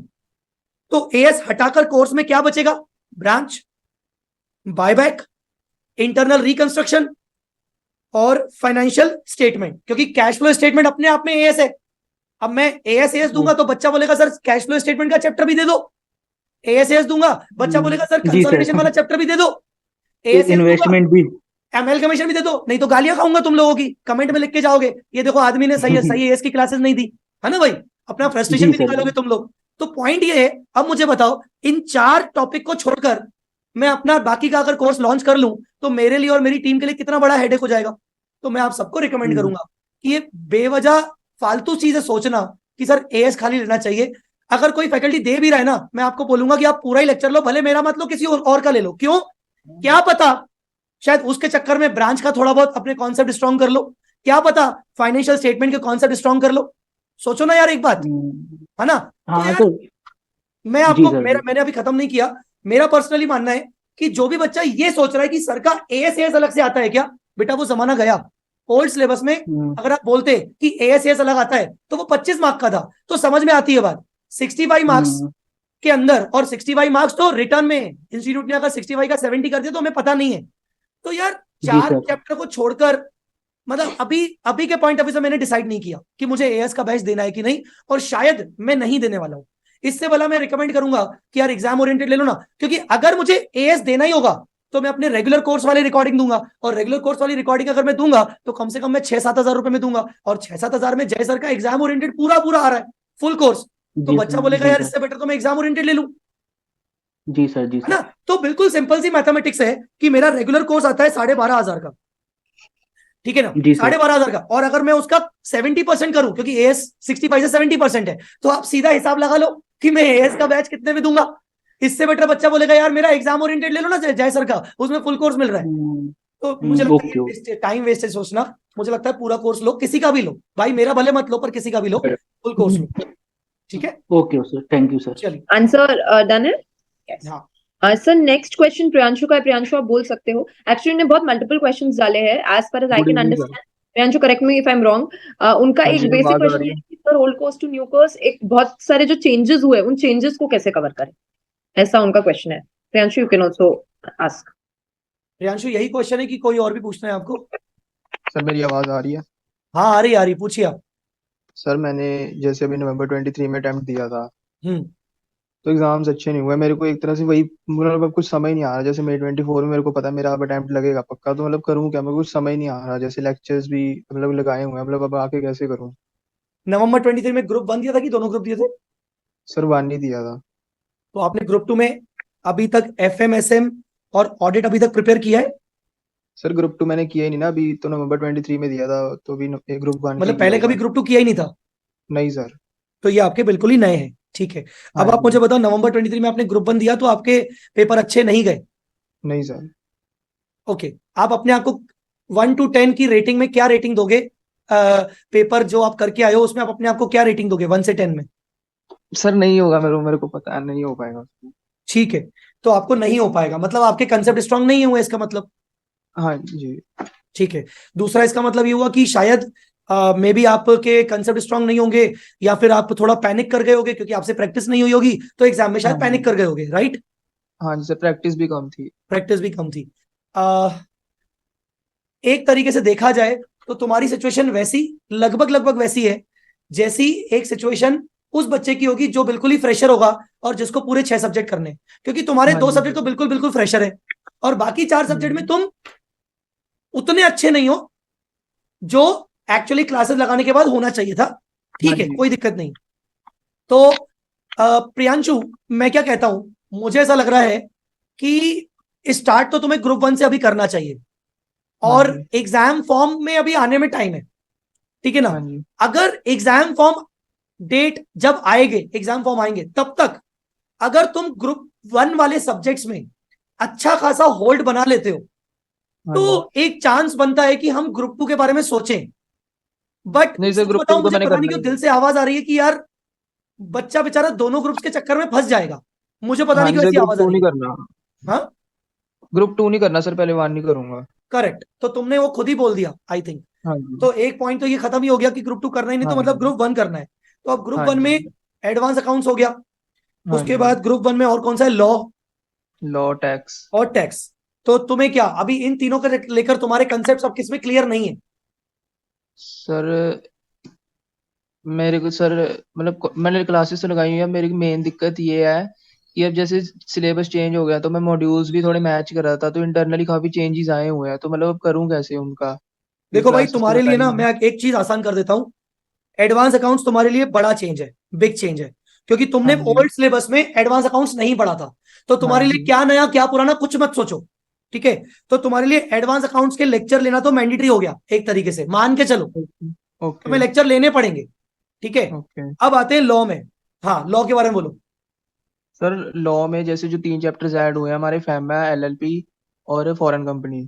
तो एएस हटाकर कोर्स में क्या बचेगा? ब्रांच, बायबैक, इंटरनल रिकंस्ट्रक्शन और फाइनेंशियल स्टेटमेंट। क्योंकि कैश फ्लो स्टेटमेंट अपने आप में एएस है। अब मैं एएस दूंगा तो बच्चा बोलेगा सर कैश फ्लो स्टेटमेंट का चैप्टर भी दे दो। एएस दूंगा, बच्चा बोलेगा सर जी सर। कंसोलिडेशन वाला चैप्टर भी दे दो। एएस दूंगा, इन्वेस्टमेंट भी। एमएल कमीशन भी दे दो, नहीं तो गालियां खाऊंगा तुम लोगों की, कमेंट में लिख के जाओगे ये देखो आदमी ने सही एएस की क्लासेस नहीं दी, है ना भाई। अपना फ्रस्ट्रेशन जी भी सर। निकालोगे तुम लोग। तो पॉइंट ये है, अब मुझे बताओ, इन 4 टॉपिक को छोड़कर मैं अपना बाकी का अगर कोर्स लॉन्च कर लूं तो मेरे लिए और मेरी टीम के लिए कितना बड़ा हेडेक हो जाएगा। तो मैं आप सबको रिकमेंड करूंगा कि ये बेवजह फालतू चीजें सोचना कि सर एएस खाली लेना चाहिए। अगर कोई फैकल्टी दे भी रहा है ना, मैं आपको बोलूंगा कि आप पूरा ही लेक्चर लो, भले मेरा मत लो, किसी और का ले लो। क्यों? क्या पता शायद उसके चक्कर में ब्रांच का थोड़ा बहुत अपने कॉन्सेप्ट स्ट्रॉन्ग कर लो, क्या पता फाइनेंशियल स्टेटमेंट के कॉन्सेप्ट स्ट्रॉन्ग कर लो। सोचो ना यार एक बात, है ना। तो हाँ यार तो मैं जी आपको सर। मैंने अभी खत्म नहीं किया। मेरा पर्सनली मानना है कि जो भी बच्चा ये सोच रहा है कि सर का एएस अलग से आता है क्या, बेटा वो जमाना गया। ओल्ड सिलेबस में अगर आप बोलते कि एएस अलग आता है तो वो 25 मार्क का था, तो समझ में आती है बात। 65 मार्क्स के अंदर, और 65 मार्क्स तो रिटर्न में इंस्टीट्यूट ने अगर 65 का 70 कर दिया तो हमें पता नहीं है। तो यार जी 4 सर। चैप्टर को छोड़कर, मतलब अभी अभी के पॉइंट ऑफ व्यू से मैंने डिसाइड नहीं किया कि मुझे एएस का बैच देना है कि नहीं, और शायद मैं नहीं देने वाला हूं। इससे भला मैं रिकमेंड करूंगा कि यार एग्जाम ओरिएंटेड ले लो ना, क्योंकि अगर मुझे एएस देना ही होगा तो मैं अपने रेगुलर कोर्स वाली रिकॉर्डिंग दूंगा, और रेगुलर कोर्स वाली रिकॉर्डिंग अगर मैं दूंगा तो कम से कम मैं 6-7 हजार रुपए में दूंगा, और 6-7 हजार में जय सर का एग्जाम ओरिएंटेड पूरा पूरा आ रहा है, फुल कोर्स। तो जी बच्चा सर। बोलेगा जी यार सर। इससे बेटर तो मैं एग्जाम ओरिएंटेड ले लूं, जी सर। जी है ना। सर। तो बिल्कुल सिंपल सी मैथमेटिक्स है कि मेरा रेगुलर कोर्स आता है 12,500 का, ठीक है ना, जी सर। 12,500 का, और अगर मैं उसका 70% करूं, क्योंकि एएस 65 से 70% है, तो आप सीधा हिसाब लगा लो कि मैं एएस का बैच कितने में दूंगा। इससे बेटर बच्चा बोलेगा यार मेरा एग्जाम ओरिएंटेड ले लो ना जय सर का, उसमें फुल कोर्स मिल रहा है। तो मुझे लगता है ओके। ये टाइम वेस्ट है सोचना। मुझे लगता है पूरा कोर्स लो, किसी का भी लो भाई, मेरा भले मत लो पर किसी का भी लो, फुल कोर्स लो, ठीक है। Okay sir, thank you sir. चलिए, आंसर डन है? Yes. हाँ सर नेक्स्ट क्वेश्चन प्रियांशु का है। प्रियांशु आप बोल सकते हो। एक्चुअली ने बहुत मल्टीपल क्वेश्चंस डाले हैं, as far as I good can evening sir. Understand. Priyanshu correct me if I am wrong. उनका हाँ एक जी, बेसिक आवाज आ क्वेश्चन रही ये है। है कि sir old course to new course एक बहुत सारे जो चेंजेस हुए उन चेंजेस को कैसे कवर करें, ऐसा उनका क्वेश्चन है। Priyanshu you can also ask. Priyanshu यही क्वेश्चन है कि कोई और भी पूछना है आपको? सर मेरी आवाज आ रही है? हाँ आ रही पूछिए आप। सर मैंने जैसे अभी नवंबर 23 में अटेम्प्ट दिया था, हम्म तो एग्जाम्स अच्छे नहीं हुए मेरे को, एक तरह से वही, मतलब अब कुछ समझ नहीं आ रहा। जैसे मई 24 में मेरे को पता है मेरा अब अटेम्प्ट लगेगा पक्का, तो मतलब करूँ क्या मैं, कुछ समझ नहीं आ रहा। जैसे लेक्चर्स भी मतलब लगाए हुए हैं, मतलब अब आके कैसे करूँ। नवंबर 23 में ग्रुप 1 दिया था कि दोनों ग्रुप दिए थे? सर 1 ही दिया था। तो आपने ग्रुप 2 में अभी तक एफएमएसएम और ऑडिट अभी तक प्रिपेयर किया है? सर ग्रुप 2 मैंने किया ही नहीं ना, अभी तो नवंबर 23 में दिया था, तो भी ग्रुप 1 की मतलब किया पहले कभी हुआ है। ग्रुप 2 किया ही नहीं था? नहीं सर। तो ये आपके बिल्कुल ही नए हैं, ठीक है। हाँ अब आप मुझे जी। बताओ, नवंबर 23 में आपने ग्रुप 1 दिया तो आपके पेपर अच्छे नहीं गए? नहीं सर। ओके, आप अपने आप को 1 to 10 की रेटिंग में क्या रेटिंग दोगे? पेपर जो आप करके आए हो उसमें आप अपने आप को क्या रेटिंग दोगे 1 से 10 में? सर नहीं होगा, मेरे को पता है नहीं हो पाएगा। ठीक है, तो आपको नहीं हो पाएगा, मतलब आपके कंसेप्ट स्ट्रांग नहीं हुए इसका मतलब। हाँ जी। ठीक है। दूसरा इसका मतलब ये हुआ कि शायद मे बी आपके कंसेप्ट स्ट्रांग नहीं होंगे, या फिर आप थोड़ा पैनिक कर गए होगे क्योंकि आपसे प्रैक्टिस नहीं हुई होगी, तो एग्जाम में हाँ शायद पैनिक जी। कर गए होगे, राइट? हाँ जी सर, प्रैक्टिस भी कम थी। प्रैक्टिस भी कम थी। एक तरीके से देखा जाए तो तुम्हारी सिचुएशन वैसी, लगभग लगभग वैसी है जैसी एक सिचुएशन उस बच्चे की होगी जो बिल्कुल ही फ्रेशर होगा और जिसको पूरे 6 सब्जेक्ट करने हैं। क्योंकि तुम्हारे हाँ 2 जी सब्जेक्ट तो सर। बिल्कुल बिल्कुल फ्रेशर है, और बाकी 4 सब्जेक्ट में तुम उतने अच्छे नहीं हो जो एक्चुअली क्लासेस लगाने के बाद होना चाहिए था। हाँ ठीक है, जी। कोई दिक्कत नहीं। तो प्रियांशु, मैं क्या कहता हूं, मुझे ऐसा लग रहा है कि स्टार्ट तो तुम्हें ग्रुप 1 से अभी करना चाहिए, हाँ और जी। एग्जाम फॉर्म में अभी आने में टाइम है, ठीक है ना। हाँ जी। अगर एग्जाम फॉर्म डेट जब आएंगे, एग्जाम फॉर्म आएंगे, तब तक अगर तुम ग्रुप 1 वाले सब्जेक्ट्स में अच्छा खासा होल्ड बना लेते हो हाँ जी। तो एक चांस बनता है कि हम ग्रुप 2 के बारे में सोचें। बट नहीं सर, सच ग्रुप 2 बताऊं, तो मुझे मैंने पता नहीं करना क्यों ही दिल है। से आवाज आ रही है कि यार बच्चा बेचारा दोनों ग्रुप्स के चक्कर में फंस जाएगा। मुझे पता हाँ नहीं जी क्यों सर, ऐसी ग्रुप आवाज आ 2 रही नहीं है। करना। हाँ, ग्रुप 2 नहीं करना सर, पहले 1 नहीं करूंगा। करेक्ट, तो तुमने वो खुद ही बोल दिया आई थिंक। हाँ जी। तो एक पॉइंट तो ये खत्म ही हो गया कि ग्रुप 2 करना ही नहीं, तो हाँ मतलब जी। ग्रुप 1 करना है। तो अब ग्रुप हाँ 1 में जी। एडवांस अकाउंट्स हो गया, हाँ उसके जी। बाद ग्रुप 1 में और कौन सा है? Law law, tax. और टैक्स। तो तुम्हें क्या अभी इन तीनों को लेकर तुम्हारे कंसेप्ट अब किसमें क्लियर नहीं है? सर मेरे को सर, मतलब मैंने क्लासेस तो लगाई हुई है, मेरी मेन दिक्कत ये है कि अब जैसे सिलेबस चेंज हो गया, तो मैं मॉड्यूल्स भी थोड़े मैच कर रहा था, तो इंटरनली काफी चेंजेस आए हुए हैं, तो मतलब अब करूँ कैसे उनका, ये देखो भाई, क्लासेस तो तुम्हारे लिए लगाई ना हुई है। मैं एक चीज आसान कर देता हूं। एडवांस अकाउंट्स तुम्हारे लिए बड़ा चेंज है, बिग चेंज है, क्योंकि तुमने हाँ जी। ओल्ड सिलेबस में एडवांस अकाउंट्स नहीं पढ़ा था। तो हाँ तुम्हारे लिए जी। क्या नया क्या पुराना कुछ मत सोचो, ठीक है। तो तुम्हारे लिए एडवांस अकाउंट्स के लेक्चर लेना तो मैंडेटरी हो गया, एक तरीके से मान के चलो ओके। तुम्हें ओके। लेक्चर लेने पड़ेंगे, ठीक है। ओके। अब आते हैं लॉ में। हाँ, लॉ के बारे में बोलो। सर लॉ में जैसे जो 3 चैप्टर्स ऐड हुए हैं हमारे, फैमा, एलएलपी और फॉरेन कंपनी,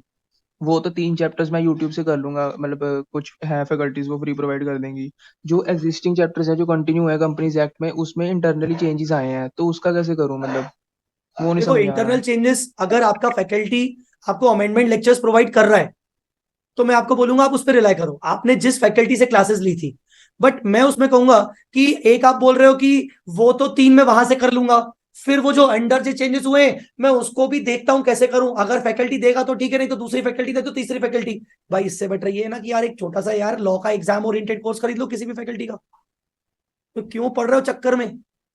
वो तो 3 चैप्टर्स मैं यूट्यूब से कर लूंगा, मतलब कुछ है फैकल्टीज वो फ्री प्रोवाइड कर देंगी। जो एग्जिस्टिंग चैप्टर्स है जो कंटिन्यू है कंपनीज एक्ट में, उसमें इंटरनली चेंजेस आए हैं, तो उसका कैसे करूं, मतलब वो नहीं देखो, समझ आ रहा इंटरनल है। चेंजेस अगर आपका फैकल्टी आपको अमेंडमेंट लेक्चर्स प्रोवाइड कर रहा है तो मैं आपको बोलूंगा आप उस पर रिलाई करो, आपने जिस फैकल्टी से क्लासेस ली थी। बट मैं उसमें कहूंगा कि एक आप बोल रहे हो कि वो तो 3 में वहां से कर लूंगा, फिर वो जो अंडर जो चेंजेस हुए मैं उसको भी देखता हूं कैसे करूं, अगर फैकल्टी देगा तो ठीक है, नहीं तो दूसरी फैकल्टी दे तो तीसरी फैकल्टी। भाई इससे बेटर ये है ना कि यार एक छोटा सा यार लॉ का एग्जाम ओरिएंटेड कोर्स खरीद लो किसी भी फैकल्टी का। तो क्यों पढ़ रहे हो चक्कर में,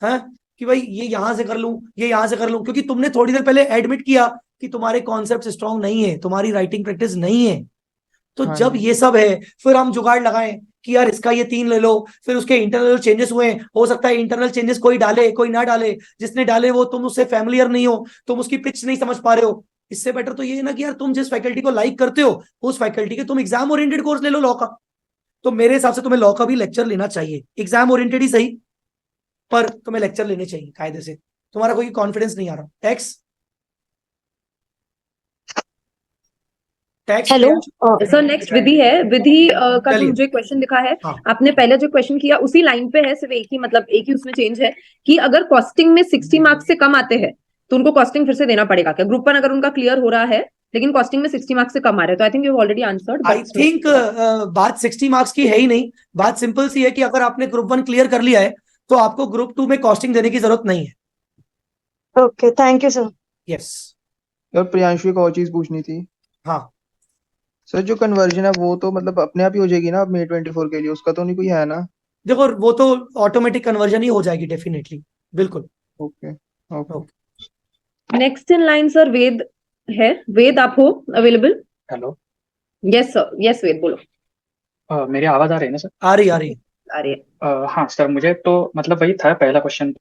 है कि भाई ये यहां से कर लूं ये यहां से कर लूं, क्योंकि तुमने थोड़ी देर पहले एडमिट किया कि तुम्हारे कॉन्सेप्ट स्ट्रांग नहीं है, तुम्हारी राइटिंग प्रैक्टिस नहीं है। तो हाँ जब जी। ये सब है फिर हम जुगाड़ लगाएं कि यार इसका ये 3 ले लो, फिर उसके इंटरनल चेंजेस हुए, हो सकता है इंटरनल चेंजेस कोई डाले कोई ना डाले, जिसने डाले वो तुम उससे फैमिलियर नहीं हो, तुम उसकी पिच नहीं समझ पा रहे हो। इससे बेटर तो ये है ना कि यार तुम जिस फैकल्टी को लाइक करते हो उस फैकल्टी के तुम एग्जाम ओरिएंटेड कोर्स ले लो लॉ का। तो मेरे हिसाब से तुम्हें लॉ का भी लेक्चर लेना चाहिए, एग्जाम ओरिएंटेड ही सही, पर तुम्हें लेक्चर लेने चाहिए कायदे से। तुम्हारा कोई कॉन्फिडेंस नहीं आ रहा। Tax tax hello. Sir next Vidhi है, विधि का जो चलिए। मुझे क्वेश्चन दिखा है, हाँ आपने पहले जो क्वेश्चन किया उसी लाइन पे है, सिर्फ एक ही मतलब एक ही उसमें चेंज है कि अगर कॉस्टिंग में 60 मार्क्स से कम आते हैं तो उनको कॉस्टिंग फिर से देना पड़ेगा क्या? ग्रुप 1 अगर उनका क्लियर हो रहा है लेकिन कॉस्टिंग में 60 मार्क्स से कम आ रहे हैं तो I think you already answered, I think बात 60 मार्क्स की है ही नहीं। बात सिंपल सी है कि अगर आपने ग्रुप 1 क्लियर कर लिया है तो आपको ग्रुप 2 में कॉस्टिंग देने की जरूरत नहीं है। Okay, thank you sir. Yes. और प्रियांशु एक और चीज पूछनी थी हाँ सर, जो कन्वर्जन है वो तो मतलब अपने आप ही हो जाएगी ना अब May 24 के लिए, उसका तो नहीं कोई है ना? देखो वो तो ऑटोमेटिक कन्वर्जन ही हो जाएगी डेफिनेटली, बिल्कुल। Okay okay. Okay. Next in line sir Ved है। वेद आप हो available? Hello. Yes sir, yes Ved बोलो। मेरी आवाज आ रही है ना सर? आ रही आ रही। आ रही है। हाँ सर, मुझे तो मतलब वही था पहला क्वेश्चन,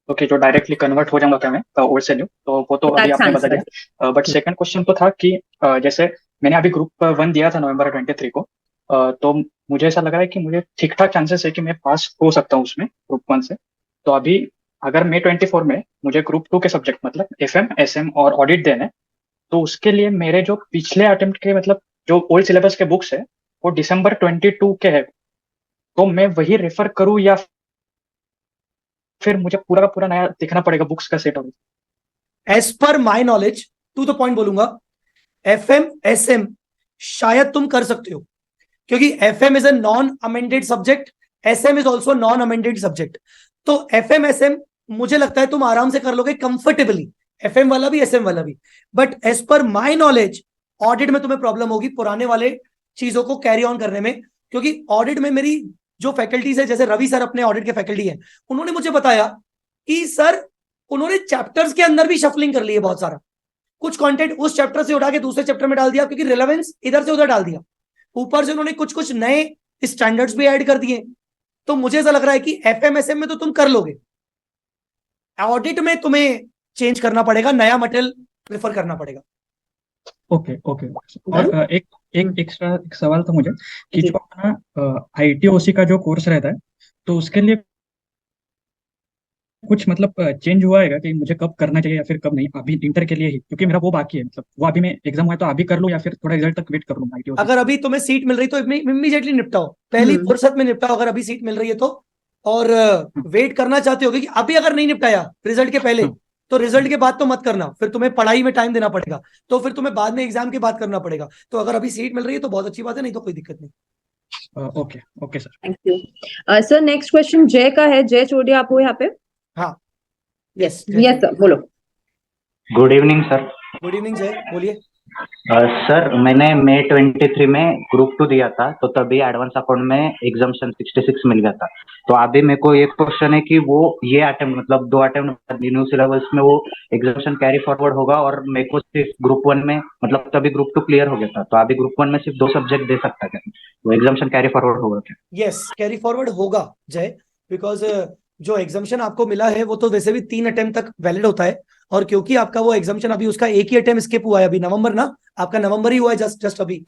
तो कि जो डायरेक्टली कन्वर्ट हो जाऊंगा क्या मैं ओल्ड से न्यू, तो वो तो अभी That's आपने बता answered. दिया। बट सेकंड क्वेश्चन तो था कि जैसे मैंने अभी ग्रुप 1 दिया था नवंबर 23 को, तो मुझे ऐसा लग रहा है कि मुझे ठीक ठाक चांसेस है कि मैं पास हो सकता हूँ उसमें ग्रुप 1 से। तो अभी अगर May 24 में मुझे ग्रुप 2 के सब्जेक्ट मतलब FM SM और ऑडिट देने, तो उसके लिए मेरे जो पिछले अटेम्प्ट के मतलब जो ओल्ड सिलेबस के बुक्स है वो December 22 के है, तो मैं वही रेफर करूँ या फिर मुझे पूरा का पूरा नया देखना पड़ेगा बुक्स का सेट? और as per my knowledge to the point बोलूंगा, FM SM शायद तुम कर सकते हो, क्योंकि FM is a non amended subject, SM is also non amended subject. तो FM SM मुझे लगता है तुम आराम से कर लोगे कंफर्टेबली, FM वाला भी SM वाला भी। But as per my knowledge audit में तुम्हें प्रॉब्लम होगी पुराने वाले चीजों को कैरी ऑन करने में, क्योंकि ऑडिट में मेरी जो फैकल्टीज है, जैसे रवि सर अपने ऑडिट के फैकल्टी हैं, उन्होंने मुझे बताया कि सर उन्होंने चैप्टर्स के अंदर भी शफलिंग कर ली है बहुत सारा, कुछ कंटेंट उस चैप्टर से उठा के दूसरे चैप्टर में डाल दिया, क्योंकि रिलेवेंस इधर से उधर डाल दिया, ऊपर से उन्होंने कुछ कुछ नए स्टैंडर्ड्स भी ऐड कर दिए। तो मुझे ऐसा लग रहा है कि FMSM में तो तुम कर लोगे, ऑडिट में तुम्हें चेंज करना पड़ेगा, नया मटेरियल प्रेफर करना पड़ेगा। Okay okay. और एक एक एक्स्ट्रा एक सवाल था मुझे कि जो अपना ITOC का जो कोर्स रहता है, तो उसके लिए कुछ मतलब चेंज हुआ है कि मुझे कब करना चाहिए या फिर कब नहीं, अभी इंटर के लिए ही, क्योंकि मेरा वो बाकी है, मतलब वो अभी मैं एग्जाम हुआ है तो अभी कर लूँ या फिर थोड़ा रिजल्ट तक वेट कर लूँ ITOC? अगर अभी तुम्हें सीट मिल रही तो इमीडिएटली निपटाओ, पहली फुर्सत में निपटाओ अगर अभी सीट मिल रही है तो। और वेट करना चाहते हो कि अभी अगर नहीं निपटाया रिजल्ट के पहले, तो रिजल्ट के बाद तो मत करना, फिर तुम्हें पढ़ाई में टाइम देना पड़ेगा, तो फिर तुम्हें बाद में एग्जाम के बाद करना पड़ेगा। तो अगर अभी सीट मिल रही है तो बहुत अच्छी बात है, नहीं तो कोई दिक्कत नहीं। Okay okay sir, thank you sir. Next question जय का है। जय चोटिया आप हो यहाँ पे? हाँ यस यस सर बोलो। Good evening sir. Good evening जय, बोलिए। सर मैंने May 23 में ग्रुप 2 दिया था, तो तभी एडवांस अकाउंट में एग्जाम्शन 66 मिल गया था। तो अभी मेरे को एक क्वेश्चन है कि वो ये अटेम्प्ट मतलब 2 अटेम्प्ट न्यू सिलेबस में वो एग्जाम्शन कैरी फॉरवर्ड होगा, और मेरे को सिर्फ ग्रुप 1 में मतलब तभी ग्रुप 2 क्लियर हो गया था, तो अभी ग्रुप 1 में सिर्फ 2 सब्जेक्ट दे सकता क्या, वो एग्जाम्शन कैरी फॉरवर्ड होगा क्या? यस कैरी फॉरवर्ड होगा जय, बिकॉज जो एग्जाम्शन आपको मिला है वो तो वैसे भी 3 अटेम्प्ट तक वैलिड होता है, और क्योंकि आपका वो एग्जाम्शन अभी उसका एक ही अटेम्प्ट स्किप हुआ है, अभी नवंबर ना, आपका नवंबर ही हुआ है जस्ट अभी,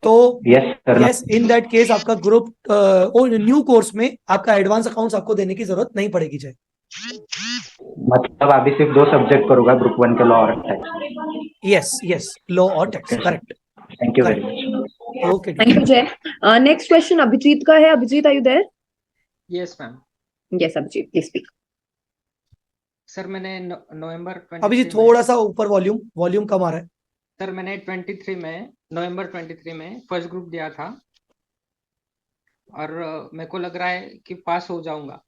तो यस इन दैट केस आपका ग्रुप न्यू कोर्स में आपका एडवांस अकाउंट्स आपको देने की जरूरत नहीं पड़ेगी जय। मतलब अभी सिर्फ 2 सब्जेक्ट करूंगा ग्रुप 1 के लॉ और टैक्स? यस यस लॉ और tax, correct. Thank you very much. Okay thank you Jay. Next question Abhijeet का है। Abhijeet are you there? Yes ma'am. Yes Abhijeet please speak. Sir मैंने नवंबर अभी जी थोड़ा सा ऊपर वॉल्यूम कम आ रहा है। सर मैंने नवंबर 23 में फर्स्ट ग्रुप दिया था और मेरे को लग रहा है कि पास हो जाऊंगा।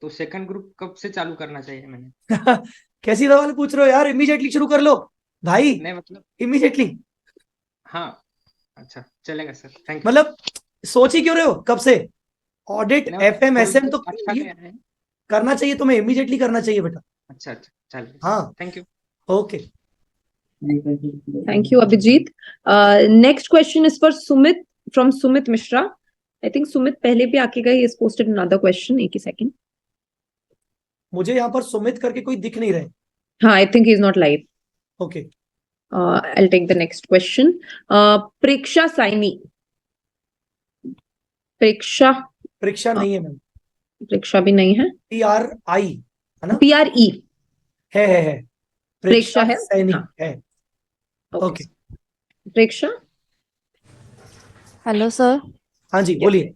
तो सेकंड ग्रुप कब से चालू करना चाहिए मैंने? कैसी सवाल पूछ रहे हो यार, इमीडिएटली शुरू कर लो भाई, नहीं मतलब, इमीडिएटली। हाँ अच्छा चलेगा सर, थैंक यू। मतलब सोच ही क्यों रहे हो कब से? ऑडिट नहीं मतलब एफएम कोई एसएम तो अच्छा ये गया है। करना चाहिए तुम्हें, इमीडिएटली करना चाहिए बेटा। अच्छा अच्छा चलिए, हाँ thank you. Okay. Thank you, Abhijit. Next question is for Sumit from Sumit Mishra. I think Sumit पहले भी आके गए. He has posted another question. एक ही second. मुझे यहाँ पर सुमित करके कोई दिख नहीं रहे। हाँ, I think he is not live. Okay I'll take the next question. Preksha Saini. प्रेक्षा परीक्षा नहीं है मैम, प्रेक्षा भी नहीं है. PRI है ना? PRE है प्रेक्षा है. सैनी हाँ. है। Okay. Okay Preksha. Hello sir. हाँ जी बोलिए।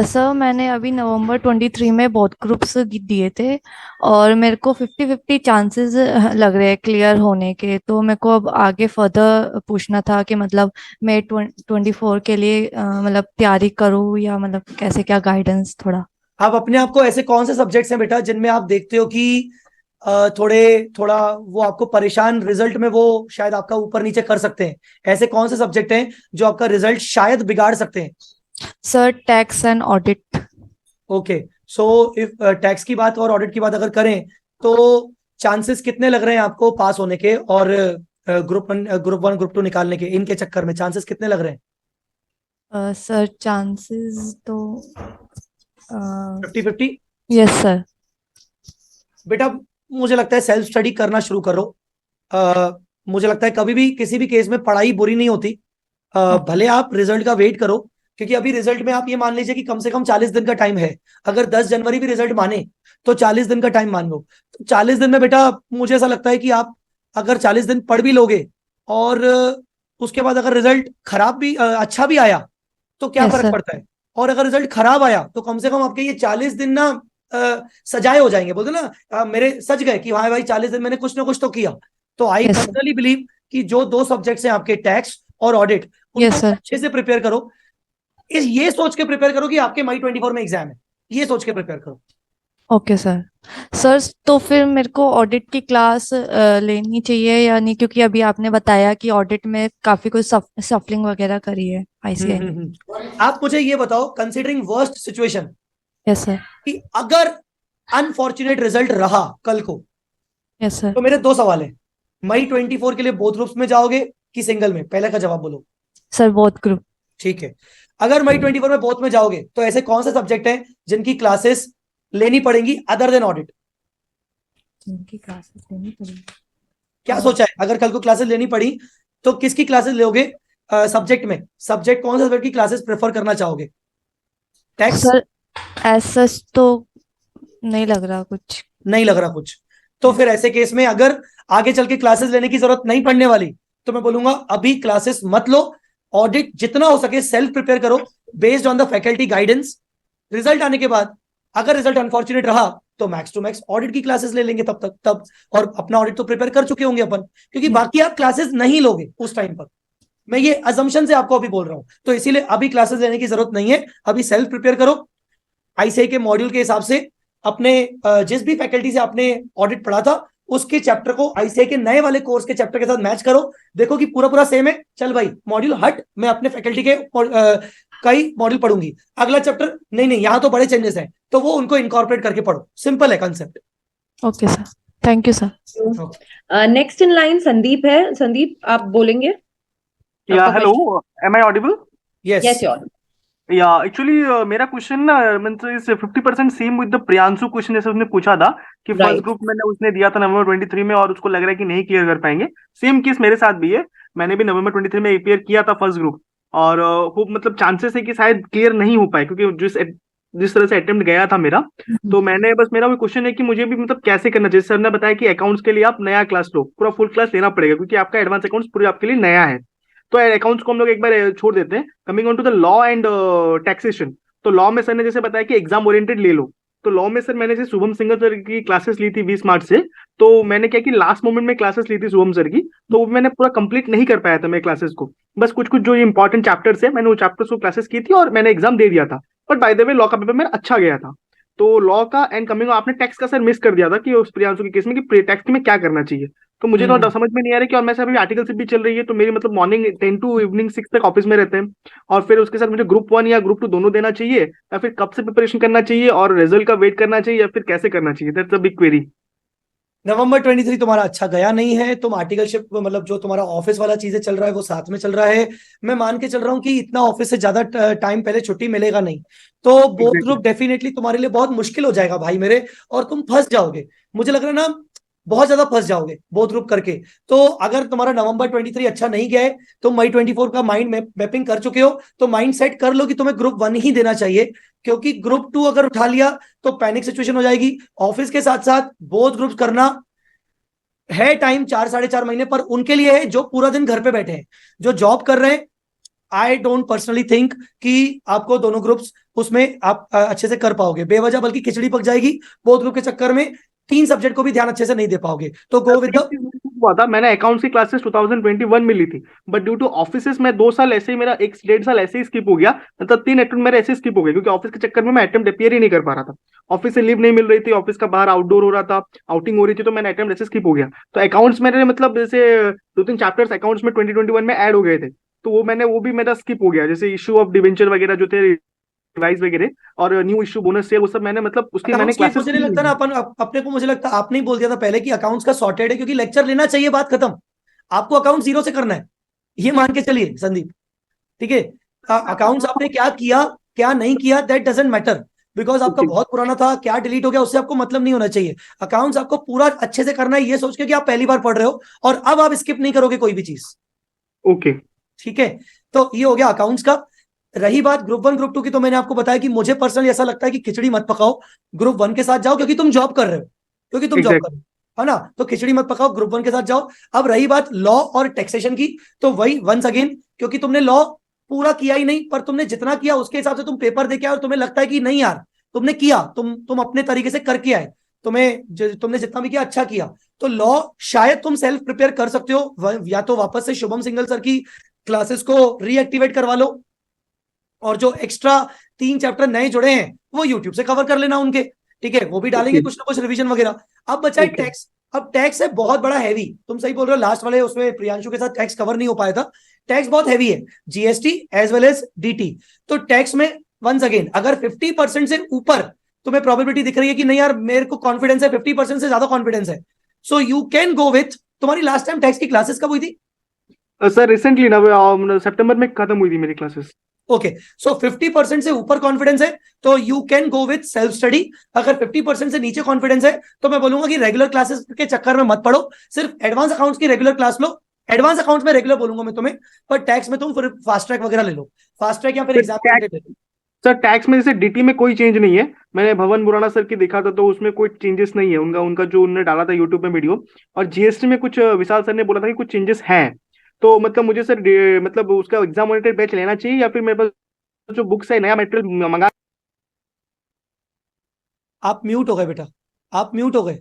सर मैंने अभी नवंबर 23 में बहुत ग्रुप्स दिए थे और मेरे को 50-50 चांसेस लग रहे हैं क्लियर होने के, तो मेरे को अब आगे फर्दर पूछना था कि मतलब मैं 24 के लिए मतलब तैयारी करूँ या मतलब कैसे, क्या गाइडेंस थोड़ा। आप अपने आप को ऐसे कौन से सब्जेक्ट्स हैं बेटा जिनमें आप देखते हो कि थोड़ा वो आपको परेशान रिजल्ट में वो शायद आपका ऊपर नीचे कर सकते हैं? ऐसे कौन से सब्जेक्ट हैं जो आपका रिजल्ट शायद बिगाड़ सकते हैं? Sir tax and audit. Okay so if tax की बात और ऑडिट की बात अगर करें तो चांसेस कितने लग रहे हैं आपको पास होने के और ग्रुप 1 ग्रुप 2 निकालने के? इनके चक्कर में चांसेस कितने लग रहे हैं? सर चांसेस तो 50-50। Yes sir. बेटा मुझे लगता है सेल्फ स्टडी करना शुरू करो। मुझे लगता है कभी भी किसी भी केस में पढ़ाई बुरी नहीं होती। भले आप रिजल्ट का वेट करो, क्योंकि अभी रिजल्ट में आप ये मान लीजिए कि कम से कम 40 दिन का टाइम है। अगर 10 जनवरी भी रिजल्ट माने तो 40 दिन का टाइम मान लो। तो 40 दिन में बेटा मुझे ऐसा लगता है कि आप अगर 40 दिन पढ़ भी लोगे और उसके बाद अगर रिजल्ट खराब भी अच्छा भी आया तो क्या Yes, फर्क sir. पड़ता है? और अगर रिजल्ट खराब आया तो कम से कम आपके ये 40 दिन ना सजाए हो जाएंगे, बोलते ना मेरे सज गए कि हाँ भाई 40 दिन मैंने कुछ ना कुछ तो किया। तो आई Yes, sir. पर्सनली बिलीव कि जो 2 सब्जेक्ट्स हैं आपके टैक्स और ऑडिट, Yes, उनको sir. अच्छे से प्रिपेयर करो। ये सोच के प्रिपेयर करो कि आपके मई 24 में एग्जाम है, ये सोच के प्रिपेयर करो। Okay sir. सर तो फिर मेरे को ऑडिट की क्लास लेनी चाहिए या नहीं, क्योंकि अभी आपने बताया कि ऑडिट में काफी कुछ सफलिंग वगैरह करी है ICAI। आप मुझे ये बताओ, considering worst situation, yes sir. कि अगर अनफॉर्चुनेट रिजल्ट रहा कल को, यस सर। तो मेरे 2 सवाल है। मई 24 के लिए बोथ ग्रुप्स में जाओगे कि सिंगल में? पहले का जवाब बोलो। Sir both group. ठीक है, अगर मई 24 में बोथ में जाओगे तो ऐसे कौन से सब्जेक्ट हैं जिनकी क्लासेस लेनी पड़ेंगी अदर देन ऑडिट? जिनकी क्लासेस लेनी पड़ेगी। क्या सोचा है? अगर कल को क्लासेस लेनी पड़ी तो किसकी क्लासेस लोगे? सब्जेक्ट में सब्जेक्ट कौन से सब्जेक्ट की क्लासेस प्रेफर करना चाहोगे? टैक्स? सर एज सच तो नहीं लग रहा कुछ। नहीं लग रहा कुछ? तो फिर ऐसे केस में अगर आगे चल के क्लासेस लेने की जरूरत नहीं पड़ने वाली तो मैं बोलूंगा अभी क्लासेस मत लो। ऑडिट जितना हो सके सेल्फ प्रिपेयर करो based on the faculty guidance. Result आने के बाद अगर रिजल्ट अनफॉर्चुनेट रहा तो मैक्स टू मैक्स ऑडिट की क्लासेस ले लेंगे तब और अपना ऑडिट तो प्रिपेयर कर चुके होंगे अपन, क्योंकि बाकी आप क्लासेस नहीं लोगे उस टाइम पर। मैं ये अजम्पशन से आपको अभी बोल रहा हूं, तो इसीलिए अभी क्लासेस लेने की जरूरत नहीं है। अभी सेल्फ प्रिपेयर करो ICAI के मॉड्यूल के हिसाब से। अपने जिस भी फैकल्टी से आपने ऑडिट पढ़ा था उसके चैप्टर को ICAI के नए वाले कोर्स के चैप्टर के साथ मैच करो, देखो कि पूरा सेम है। चल भाई मॉड्यूल हट, मैं अपने फैकल्टी के कई मॉड्यूल पढ़ूंगी, अगला चैप्टर नहीं यहाँ तो बड़े चेंजेस हैं, तो वो उनको इनकॉर्पोरेट करके पढ़ो। सिंपल है concept. Okay sir, thank you sir. Next in line Sandeep है. संदीप आप बोलेंगे? Yeah, hello. Am I audible? Yes Yes, you're. Yeah, actually मेरा क्वेश्चन ना मतलब इस 50% same with the Priyanshu question जैसे उसने पूछा था कि Right. फर्स्ट ग्रुप मैंने उसने दिया था नवंबर 23 में और उसको लग रहा है कि नहीं क्लियर कर पाएंगे। सेम केस मेरे साथ भी है, मैंने भी नवंबर 23 में क्लियर किया था फर्स्ट ग्रुप और वो मतलब चांसेस है कि शायद क्लियर नहीं हो पाए क्योंकि जिस तरह से अटेम्प्ट गया था मेरा। तो मैंने बस मेरा वो क्वेश्चन है कि मुझे भी मतलब कैसे करना चाहिए। सर ने बताया कि अकाउंट्स के लिए आप नया क्लास लो, पूरा फुल क्लास लेना पड़ेगा क्योंकि आपका एडवांस अकाउंट्स पूरे आपके लिए नया है। तो अकाउंट्स को हम लोग एक बार छोड़ देते हैं। Coming on to the law and taxation, तो लॉ में सर ने जैसे बताया कि एग्जाम ओरिएंटेड ले लो। तो लॉ में सर मैंने जैसे शुभम सिंगर सर की क्लासेस ली थी 20 मार्च से, तो मैंने क्या कि लास्ट मोमेंट में क्लासेस ली थी शुभम सर की, तो वो मैंने पूरा कंप्लीट नहीं कर पाया था मैं क्लासेस को। बस कुछ कुछ जो इंपॉर्टेंट चैप्टर्स है मैंने वो चैप्टर्स को क्लासेस की थी और मैंने एग्जाम दे दिया था। But by the way law का पेपर मेरा अच्छा गया था। तो लॉ का एंड कमिंग आपने टैक्स का सर मिस कर दिया था कि उस प्रियांशु के केस में कि टैक्स में क्या करना चाहिए। तो मुझे थोड़ा समझ में नहीं आ रहा कि, और मैं सर अभी आर्टिकलशिप भी चल रही है, तो मेरी मतलब मॉर्निंग 10 टू इवनिंग 6 तक ऑफिस में रहते हैं, और फिर उसके साथ मुझे ग्रुप 1 या ग्रुप 2 दोनों देना चाहिए, या फिर कब से प्रिपरेशन करना चाहिए और रिजल्ट का वेट करना चाहिए, या फिर कैसे करना चाहिए? That's a big query. November 23 तुम्हारा अच्छा गया नहीं है, तुम आर्टिकलशिप मतलब जो तुम्हारा ऑफिस वाला चीजें चल रहा है वो साथ में चल रहा है। मैं मान के चल रहा हूँ कि इतना ऑफिस से ज्यादा टाइम पहले छुट्टी मिलेगा नहीं, तो बोथ एग्जैक्टली। ग्रुप डेफिनेटली तुम्हारे लिए बहुत मुश्किल हो जाएगा भाई मेरे, और तुम फंस जाओगे। मुझे लग रहा है ना, बहुत ज्यादा फंस जाओगे बोथ ग्रुप करके। तो अगर तुम्हारा नवंबर 23 अच्छा नहीं गया है, तुम मई 24 का माइंड मैपिंग कर चुके हो, तो माइंड सेट कर लो कि तुम्हें ग्रुप 1 ही देना चाहिए, क्योंकि ग्रुप 2 अगर उठा लिया तो पैनिक सिचुएशन हो जाएगी। ऑफिस के साथ साथ बोथ ग्रुप करना है टाइम 4 साढ़े 4 महीने, पर उनके लिए है जो पूरा दिन घर पे बैठे हैं, जो जॉब कर रहे हैं। आई डोंट पर्सनली थिंक कि आपको दोनों ग्रुप्स उसमें आप अच्छे से कर पाओगे, बेवजह बल्कि खिचड़ी पक जाएगी बोथ ग्रुप के चक्कर में, 3 सब्जेक्ट को भी ध्यान अच्छे से नहीं दे पाओगे। तो गो विद द हुआ था, मैंने अकाउंट्स की क्लासेस 2021 में ली थी, बट ड्यू टू ऑफिसेस में 2 साल ऐसे ही, मेरा 1 डेढ़ साल ऐसे ही स्किप हो गया, मतलब 3 अटेम्प्ट मेरे ऐसे स्किप हो गए, क्योंकि ऑफिस के चक्कर में मैं अटेम्प्ट अपियर ही नहीं कर पा रहा था। ऑफिस से लीव नहीं मिल रही थी, ऑफिस का बाहर आउटडोर हो रहा था, आउटिंग हो रही थी, तो मैंने अटेम्प्ट ऐसे स्किप हो गया। तो अकाउंट्स मेरे मतलब जैसे 2-3 चैप्टर्स अकाउंट्स में 2021 में ऐड हो गए थे, तो वो भी मेरा स्किप हो गया, जैसे इशू ऑफ डिवेंचर वगैरह जो थे, रिवाइज वगैरह, और न्यू इशू बोनस शेयर, वो सब मैंने मतलब उसकी मैंने अकाउंट्स की क्लासेस मुझे नहीं लगता ना, अपने को मुझे लगता आपने ही बोल दिया था पहले कि अकाउंट्स का सॉर्टेड है, क्योंकि लेक्चर लेना चाहिए, बात खत्म। आपको अकाउंट जीरो से करना है, ये मान के चलिए संदीप, ठीक है। अकाउंट्स आपने क्या किया क्या नहीं किया दैट डजेंट मैटर, बिकॉज आपका बहुत पुराना था, क्या डिलीट हो गया उससे आपको मतलब नहीं होना चाहिए। अकाउंट्स आपको पूरा अच्छे से करना है, ये सोच के कि आप पहली बार पढ़ रहे हो और अब आप स्किप नहीं करोगे कोई भी चीज। ओके। ठीक है, तो ये हो गया अकाउंट्स का। रही बात ग्रुप 1 ग्रुप 2 की, तो मैंने आपको बताया कि मुझे पर्सनली ऐसा लगता है कि खिचड़ी मत पकाओ, ग्रुप 1 के साथ जाओ, क्योंकि तुम जॉब कर रहे हो, एग्जैक्ट। है ना, तो खिचड़ी मत पकाओ, ग्रुप 1 के साथ जाओ। अब रही बात लॉ और टैक्सेशन की, तो वही वंस अगेन, क्योंकि तुमने लॉ पूरा किया ही नहीं, पर तुमने जितना किया उसके हिसाब से तुम पेपर दे के आए और तुम्हें लगता है कि नहीं यार तुमने किया, तुम अपने तरीके से करके आए, तुमने जितना भी किया अच्छा किया, तो लॉ शायद तुम सेल्फ प्रिपेयर कर सकते हो, या तो वापस से शुभम सिंगल सर की क्लासेस को रीएक्टिवेट करवा लो, और जो एक्स्ट्रा 3 चैप्टर नए जुड़े हैं वो यूट्यूब से कवर कर लेना उनके, ठीक है, वो भी डालेंगे कुछ ना कुछ रिवीजन वगैरह। अब बचा है टैक्स। अब टैक्स है बहुत बड़ा हैवी, तुम सही बोल रहे हो, लास्ट वाले उसमें प्रियांशु के साथ टैक्स कवर नहीं हो पाया था। टैक्स बहुत हैवी है, GST as well as DT. तो टैक्स में वंस अगेन अगर 50% से ऊपर तुम्हें प्रोबेबिलिटी दिख रही है कि नहीं यार मेरे को कॉन्फिडेंस है, 50% से ज्यादा कॉन्फिडेंस है, so you can go with. तुम्हारी लास्ट टाइम टैक्स की क्लासेस कब हुई थी? सर रिसेंटली ना सितंबर में खत्म हुई थी मेरी क्लासेस। ओके, सो 50% से ऊपर कॉन्फिडेंस है तो you can go with self study. अगर 50% से नीचे कॉन्फिडेंस है तो मैं बोलूंगा कि रेगुलर क्लासेस के चक्कर में मत पड़ो, सिर्फ एडवांस अकाउंट्स की रेगुलर क्लास लो। एडवांस अकाउंट्स में रेगुलर बोलूंगा मैं तुम्हें, पर टैक्स में तुम फिर फास्ट ट्रैक वगैरह ले लो, फास्ट ट्रैक या फिर एग्जाम। सर टैक्स में जैसे डीटी में कोई चेंज नहीं है, मैंने भवन बुराना सर की देखा था तो उसमें कोई चेंजेस नहीं है, उनका उनका जो उन्होंने डाला था यूट्यूब में वीडियो। और जीएसटी में कुछ विशाल सर ने बोला था कि कुछ चेंजेस हैं, तो मतलब मुझे सर मतलब उसका एग्जाम ओरिएंटेड बैच लेना चाहिए, या फिर मेरे पास जो बुक्स है नया मटेरियल मंगा। आप म्यूट हो गए बेटा, आप म्यूट हो गए।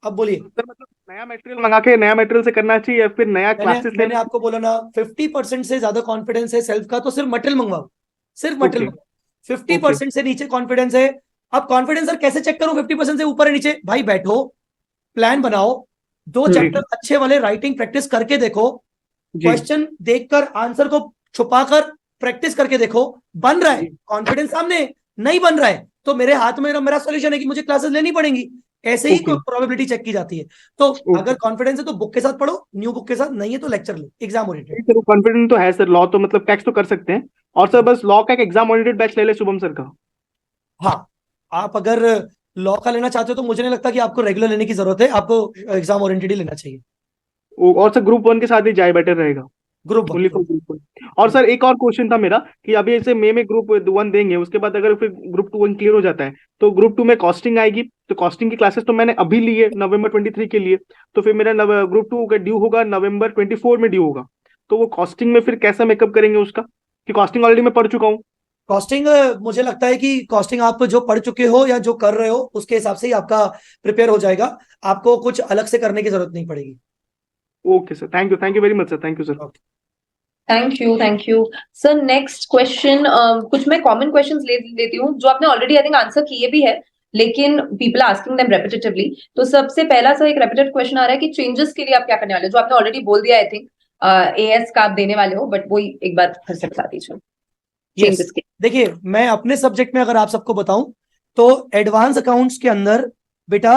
अब बोलिए। सर मतलब नया मटेरियल मंगा के नया मटेरियल से करना चाहिए, या फिर नया क्लासेस मैंने आपको बोला ना, 50% से ज्यादा कॉन्फिडेंस है सेल्फ का तो सिर्फ मटेरियल मंगवाओ, सिर्फ मटेरियल मंगवाओ। 50% से नीचे कॉन्फिडेंस है, अब कॉन्फिडेंस सर कैसे चेक करूं 50% से ऊपर है नीचे? भाई बैठो, प्लान बनाओ, 2 चैप्टर अच्छे वाले राइटिंग प्रैक्टिस करके देखो, क्वेश्चन देखकर आंसर को छुपाकर प्रैक्टिस करके देखो, बन रहा है कॉन्फिडेंस सामने, नहीं बन रहा है तो मेरे हाथ में मेरा सोल्यूशन है कि मुझे क्लासेस लेनी पड़ेंगी। ऐसे ही प्रोबेबिलिटी चेक की जाती है। तो अगर कॉन्फिडेंस है तो बुक के साथ पढ़ो, न्यू बुक के साथ, नहीं है तो लेक्चर लो एग्जाम ओरिएंटेड। कॉन्फिडेंट तो है सर, लॉ तो मतलब टैक्स तो कर सकते हैं, और सर बस लॉ का एक एग्जाम ओरिएंटेड बैच ले ले शुभम सर का। हाँ, आप अगर लॉ का लेना चाहते हो तो मुझे नहीं लगता कि आपको रेगुलर लेने की जरूरत है, आपको एग्जाम ओरिएंटेड ही लेना चाहिए। और सर ग्रुप 1 के साथ ही जाए बेटर रहेगा, ग्रुप ओनली फॉर ग्रुप 1। और सर एक और क्वेश्चन था मेरा कि अभी ऐसे मई में ग्रुप 1 देंगे, उसके बाद अगर फिर ग्रुप 2 क्लियर हो जाता है तो ग्रुप 2 में कॉस्टिंग आएगी, तो कॉस्टिंग की क्लासेस तो मैंने अभी ली है नवंबर 23 के लिए, तो फिर मेरा ग्रुप 2 का ड्यू होगा नवंबर 24 में ड्यू होगा, तो वो कॉस्टिंग में फिर कैसा मेकअप करेंगे उसका, कि कॉस्टिंग ऑलरेडी मैं पढ़ चुका हूँ। कॉस्टिंग मुझे लगता है कि कॉस्टिंग आप जो पढ़ चुके हो या जो कर रहे हो उसके हिसाब से ही आपका प्रिपेयर हो जाएगा, आपको कुछ अलग से करने की जरूरत नहीं पड़ेगी। Okay sir, thank you very much sir, thank you sir. Thank you sir. Next question, कुछ मैं कॉमन क्वेश्चंस लेती हूँ जो आपने ऑलरेडी आई थिंक आंसर किए भी है, लेकिन पीपल आस्किंग देम रेपिटेटिवली। तो सबसे पहला सर एक रेपिटेटिव क्वेश्चन आ रहा है कि चेंजेस के लिए आप क्या करने वाले हो, जो आपने ऑलरेडी बोल दिया आई थिंक एएस का आप देने वाले हो, बट वो एक बार फिर से बता दीजिए यस चेंजेस के। देखिए, मैं अपने सब्जेक्ट में अगर आप सबको बताऊं तो एडवांस अकाउंट्स के अंदर बेटा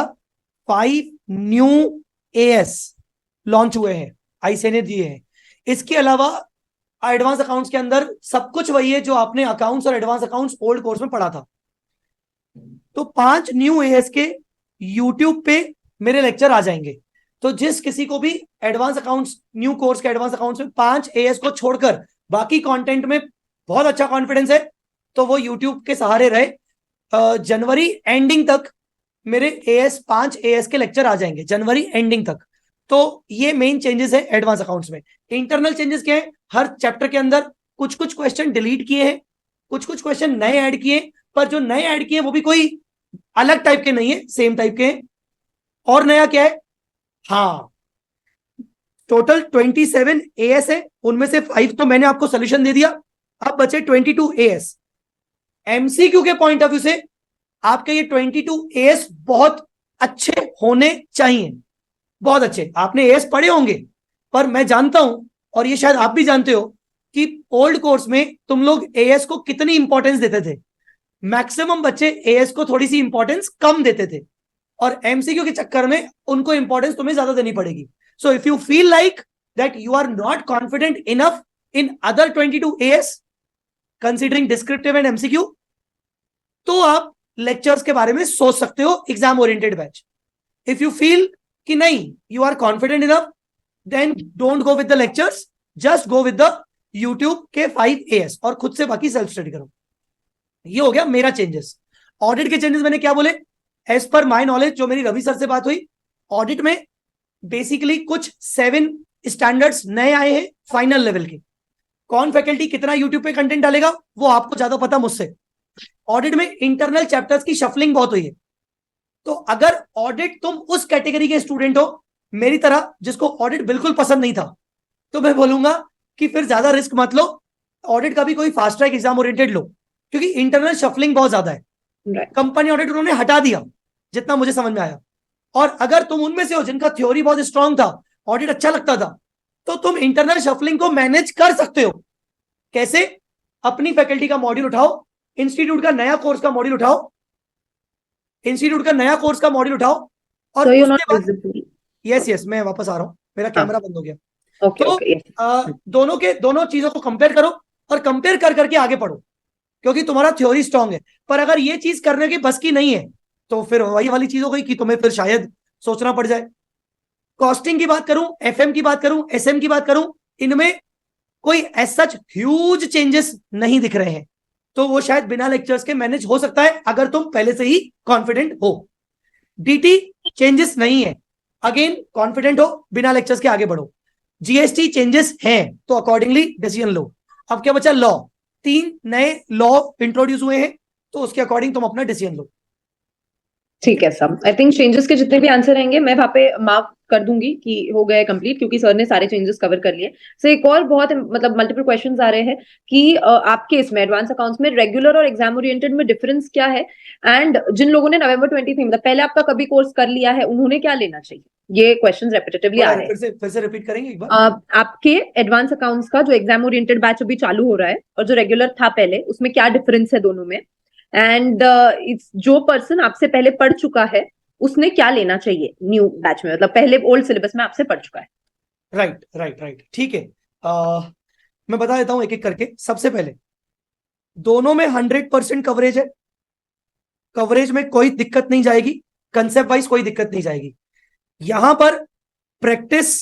5 न्यू एएस लॉन्च हुए हैं, आईसीए ने दिए हैं। इसके अलावा एडवांस अकाउंट्स के अंदर सब कुछ वही है जो आपने अकाउंट्स और एडवांस अकाउंट्स ओल्ड कोर्स में पढ़ा था। तो 5 न्यू एएस के यूट्यूब पे मेरे लेक्चर आ जाएंगे। तो जिस किसी को भी एडवांस अकाउंट्स न्यू कोर्स के एडवांस अकाउंट्स में 5 एएस को छोड़कर बाकी कंटेंट में बहुत अच्छा कॉन्फिडेंस है, तो वो यूट्यूब के सहारे रहे। जनवरी एंडिंग तक मेरे 5 एएस के लेक्चर आ जाएंगे, जनवरी एंडिंग तक। तो ये मेन चेंजेस है एडवांस अकाउंट्स में। इंटरनल चेंजेस क्या है, हर चैप्टर के अंदर कुछ कुछ क्वेश्चन डिलीट किए हैं, कुछ कुछ क्वेश्चन नए ऐड किए, पर जो नए ऐड किए वो भी कोई अलग टाइप के नहीं है, सेम टाइप के हैं। और नया क्या है, हाँ टोटल 27 एएस है, उनमें से 5 तो मैंने आपको सोल्यूशन दे दिया, अब बचे 22 एएस। एमसीक्यू के पॉइंट ऑफ व्यू से आपके ये 22 एएस बहुत अच्छे होने चाहिए, बहुत अच्छे। आपने एएस पढ़े होंगे, पर मैं जानता हूं और ये शायद आप भी जानते हो कि ओल्ड कोर्स में तुम लोग एएस को कितनी इंपॉर्टेंस देते थे। मैक्सिमम बच्चे एएस को थोड़ी सी इंपॉर्टेंस कम देते थे, और एमसीक्यू के चक्कर में उनको इंपॉर्टेंस तुम्हें ज्यादा देनी पड़ेगी। So if you feel like that you are not confident enough in other 22 AS considering descriptive and MCQ, तो आप लेक्चर्स के बारे में सोच सकते हो exam oriented batch. If you feel कि नहीं you are confident enough, then don't go with the lectures, just go with the YouTube के 5 एएस और खुद से बाकी सेल्फ स्टडी करो। ये हो गया मेरा चेंजेस। ऑडिट के चेंजेस मैंने क्या बोले, एज पर माय नॉलेज, जो मेरी रवि सर से बात हुई, ऑडिट में बेसिकली कुछ 7 स्टैंडर्ड्स नए आए हैं फाइनल लेवल के। कौन फैकल्टी कितना यूट्यूब पे कंटेंट डालेगा वो आपको ज्यादा पता मुझसे। ऑडिट में इंटरनल चैप्टर्स की शफलिंग बहुत हुई है, तो अगर ऑडिट तुम उस कैटेगरी के स्टूडेंट हो मेरी तरह जिसको ऑडिट बिल्कुल पसंद नहीं था, तो मैं बोलूंगा कि फिर ज्यादा रिस्क मत लो, ऑडिट का भी कोई फास्ट ट्रैक एग्जाम ओरिएंटेड लो, क्योंकि इंटरनल शफलिंग बहुत ज्यादा है। कंपनी ऑडिट उन्होंने हटा दिया जितना मुझे समझ में आया। और अगर तुम उनमें से हो जिनका थ्योरी बहुत स्ट्रांग था, ऑडिट अच्छा लगता था, तो तुम इंटरनल शफलिंग को मैनेज कर सकते हो। कैसे, अपनी फैकल्टी का मॉड्यूल उठाओ, इंस्टीट्यूट का नया कोर्स का मॉड्यूल उठाओ, और यस मैं वापस आ रहा हूं, मेरा कैमरा बंद हो गया। तो दोनों चीजों को कंपेयर करो और कंपेयर कर करके आगे पढ़ो, क्योंकि तुम्हारा थ्योरी स्ट्रांग है। पर अगर ये चीज करने की बस की नहीं है, तो फिर वही वाली चीज हो गई कि तुम्हें फिर शायद सोचना पड़ जाए। कॉस्टिंग की बात करूं, एफएम की बात करूं, एसएम की बात करूं, इनमें कोई एज सच ह्यूज चेंजेस नहीं दिख रहे हैं, तो वो शायद बिना लेक्चर्स के मैनेज हो सकता है अगर तुम पहले से ही कॉन्फिडेंट हो। डीटी चेंजेस नहीं है, अगेन कॉन्फिडेंट हो, बिना लेक्चर्स के आगे बढ़ो। जीएसटी चेंजेस हैं, तो अकॉर्डिंगली डिसीजन लो। अब क्या बचा, लॉ। 3 नए लॉ इंट्रोड्यूस हुए हैं, तो उसके अकॉर्डिंग तुम अपना डिसीजन लो। ठीक है सर, आई थिंक चेंजेस के जितने भी आंसर रहेंगे मैं वहां पे मार्क कर दूंगी कि हो गए कंप्लीट, क्योंकि सर ने सारे चेंजेस कवर कर लिए। सो एक और बहुत मतलब मल्टीपल क्वेश्चंस आ रहे हैं कि आपके इसमें एडवांस अकाउंट्स में रेगुलर और एग्जाम ओरिएंटेड में डिफरेंस क्या है, एंड जिन लोगों ने नवंबर 23 मतलब पहले आपका कभी कोर्स कर लिया है उन्होंने क्या लेना चाहिए। ये क्वेश्चंस रेपिटेटिवली आ रहे हैं, फिर से रिपीट करेंगे एक बार। आपके एडवांस अकाउंट्स का जो एग्जाम ओरिएंटेड बैच अभी चालू हो रहा है और जो रेगुलर था पहले, उसमें क्या डिफरेंस है दोनों में, एंड जो पर्सन आपसे पहले पढ़ चुका है उसने क्या लेना चाहिए न्यू बैच में, मतलब पहले ओल्ड सिलेबस में आपसे पढ़ चुका है। राइट ठीक है। मैं बता देता हूं एक एक करके। सबसे पहले दोनों में 100% कवरेज है, कवरेज में कोई दिक्कत नहीं जाएगी, कंसेप्ट वाइज कोई दिक्कत नहीं जाएगी। यहां पर प्रैक्टिस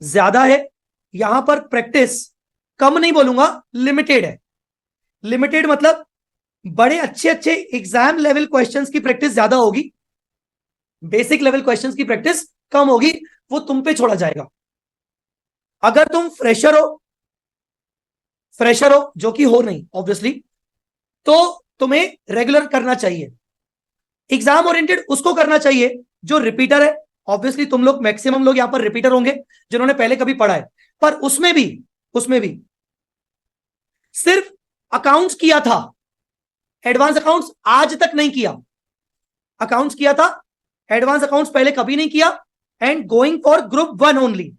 ज्यादा है, यहां पर प्रैक्टिस कम नहीं बोलूंगा, लिमिटेड है। लिमिटेड मतलब बड़े अच्छे एग्जाम लेवल क्वेश्चंस की प्रैक्टिस ज्यादा होगी, बेसिक लेवल क्वेश्चंस की प्रैक्टिस कम होगी, वो तुम पे छोड़ा जाएगा। अगर तुम फ्रेशर हो जो कि हो नहीं ऑब्वियसली, तो तुम्हें रेगुलर करना चाहिए। एग्जाम ओरिएंटेड उसको करना चाहिए जो रिपीटर है। ऑब्वियसली तुम लोग मैक्सिमम लोग यहां पर रिपीटर होंगे जिन्होंने पहले कभी पढ़ा है, पर उसमें भी उसमें भी सिर्फ अकाउंट्स किया था, एडवांस अकाउंट्स आज तक नहीं किया। अकाउंट्स किया था, एडवांस अकाउंट्स पहले कभी नहीं किया। And going for group 1 only,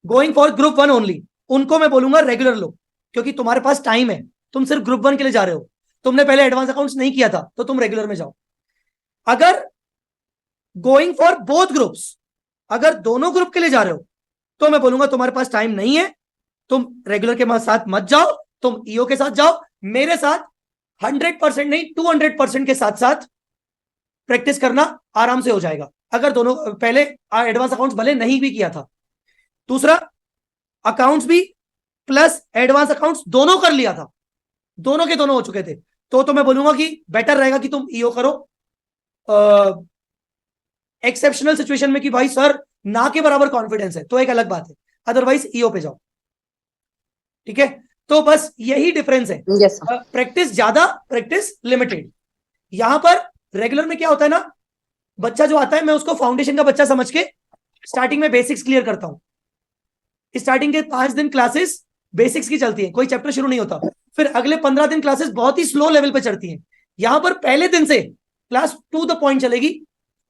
going for group 1 only, उनको मैं बोलूंगा रेगुलर लो, क्योंकि तुम्हारे पास टाइम है, तुम सिर्फ ग्रुप 1 के लिए जा रहे हो, तुमने पहले एडवांस अकाउंट्स नहीं किया था, तो तुम रेगुलर में जाओ। अगर गोइंग फॉर बोथ ग्रुप्स, अगर दोनों ग्रुप के लिए जा रहे हो, तो मैं बोलूंगा तुम्हारे पास टाइम नहीं है, तुम रेगुलर के साथ मत जाओ, तुम ईओ के साथ जाओ। मेरे साथ 100% नहीं 200% के साथ साथ प्रैक्टिस करना आराम से हो जाएगा, अगर दोनों पहले एडवांस अकाउंट्स भले नहीं भी किया था। दूसरा, अकाउंट्स भी प्लस एडवांस अकाउंट्स दोनों कर लिया था, दोनों के दोनों हो चुके थे, तो मैं बोलूंगा कि बेटर रहेगा कि तुम ईओ करो। एक्सेप्शनल सिचुएशन में कि भाई सर ना के बराबर कॉन्फिडेंस है तो एक अलग बात है, अदरवाइज ईओ पे जाओ। ठीक है, तो बस यही डिफरेंस है। Yes, sir. प्रैक्टिस ज्यादा, प्रैक्टिस लिमिटेड। यहां पर रेगुलर में क्या होता है ना, बच्चा जो आता है मैं उसको फाउंडेशन का बच्चा समझ के स्टार्टिंग में बेसिक्स क्लियर करता हूं। स्टार्टिंग के 5 दिन क्लासेस बेसिक्स की चलती है, कोई चैप्टर शुरू नहीं होता। फिर अगले 15 दिन क्लासेस बहुत ही स्लो लेवल पे चढ़ती हैं। यहां पर पहले दिन से क्लास टू द पॉइंट चलेगी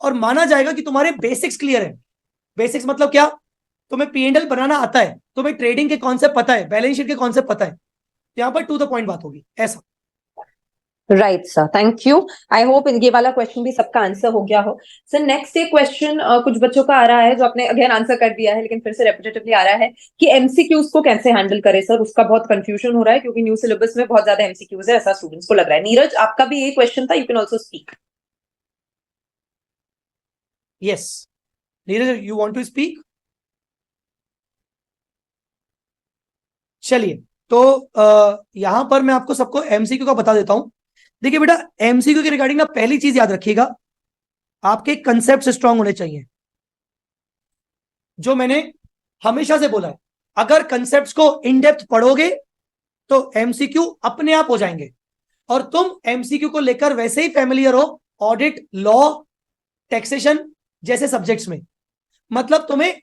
और माना जाएगा कि तुम्हारे बेसिक्स क्लियर है। बेसिक्स मतलब क्या, तुम्हें P&L बनाना आता है, तुम्हें ट्रेडिंग के कॉन्सेप्ट पता है, बैलेंस शीट के कॉन्सेप्ट पता है, यहां पर टू द पॉइंट बात होगी ऐसा। Right sir, thank you. I hope ये वाला क्वेश्चन भी सबका आंसर हो गया हो। सर नेक्स्ट एक क्वेश्चन कुछ बच्चों का आ रहा है जो आपने अगेन आंसर कर दिया है, लेकिन फिर से रेपिटेटिवली आ रहा है कि एमसीक्यूज को कैसे हैंडल करें सर, उसका बहुत कंफ्यूजन हो रहा है क्योंकि न्यू सिलेबस में बहुत ज्यादा एमसीक्यूज है, ऐसा स्टूडेंट्स को लग रहा है। नीरज, आपका भी यही क्वेश्चन था, you can also speak. Yes Neeraj, you want to speak? चलिए, तो यहां पर मैं आपको सबको एमसीक्यू का बता देता हूं। देखिए बेटा, एमसीक्यू के रिगार्डिंग ना पहली चीज याद रखिएगा, आपके कंसेप्ट स्ट्रांग होने चाहिए। जो मैंने हमेशा से बोला है, अगर कंसेप्ट्स को इन डेप्थ पढ़ोगे तो एमसीक्यू अपने आप हो जाएंगे। और तुम एमसीक्यू को लेकर वैसे ही फैमिलियर हो ऑडिट, लॉ, टैक्सेशन जैसे सब्जेक्ट्स में। मतलब तुम्हें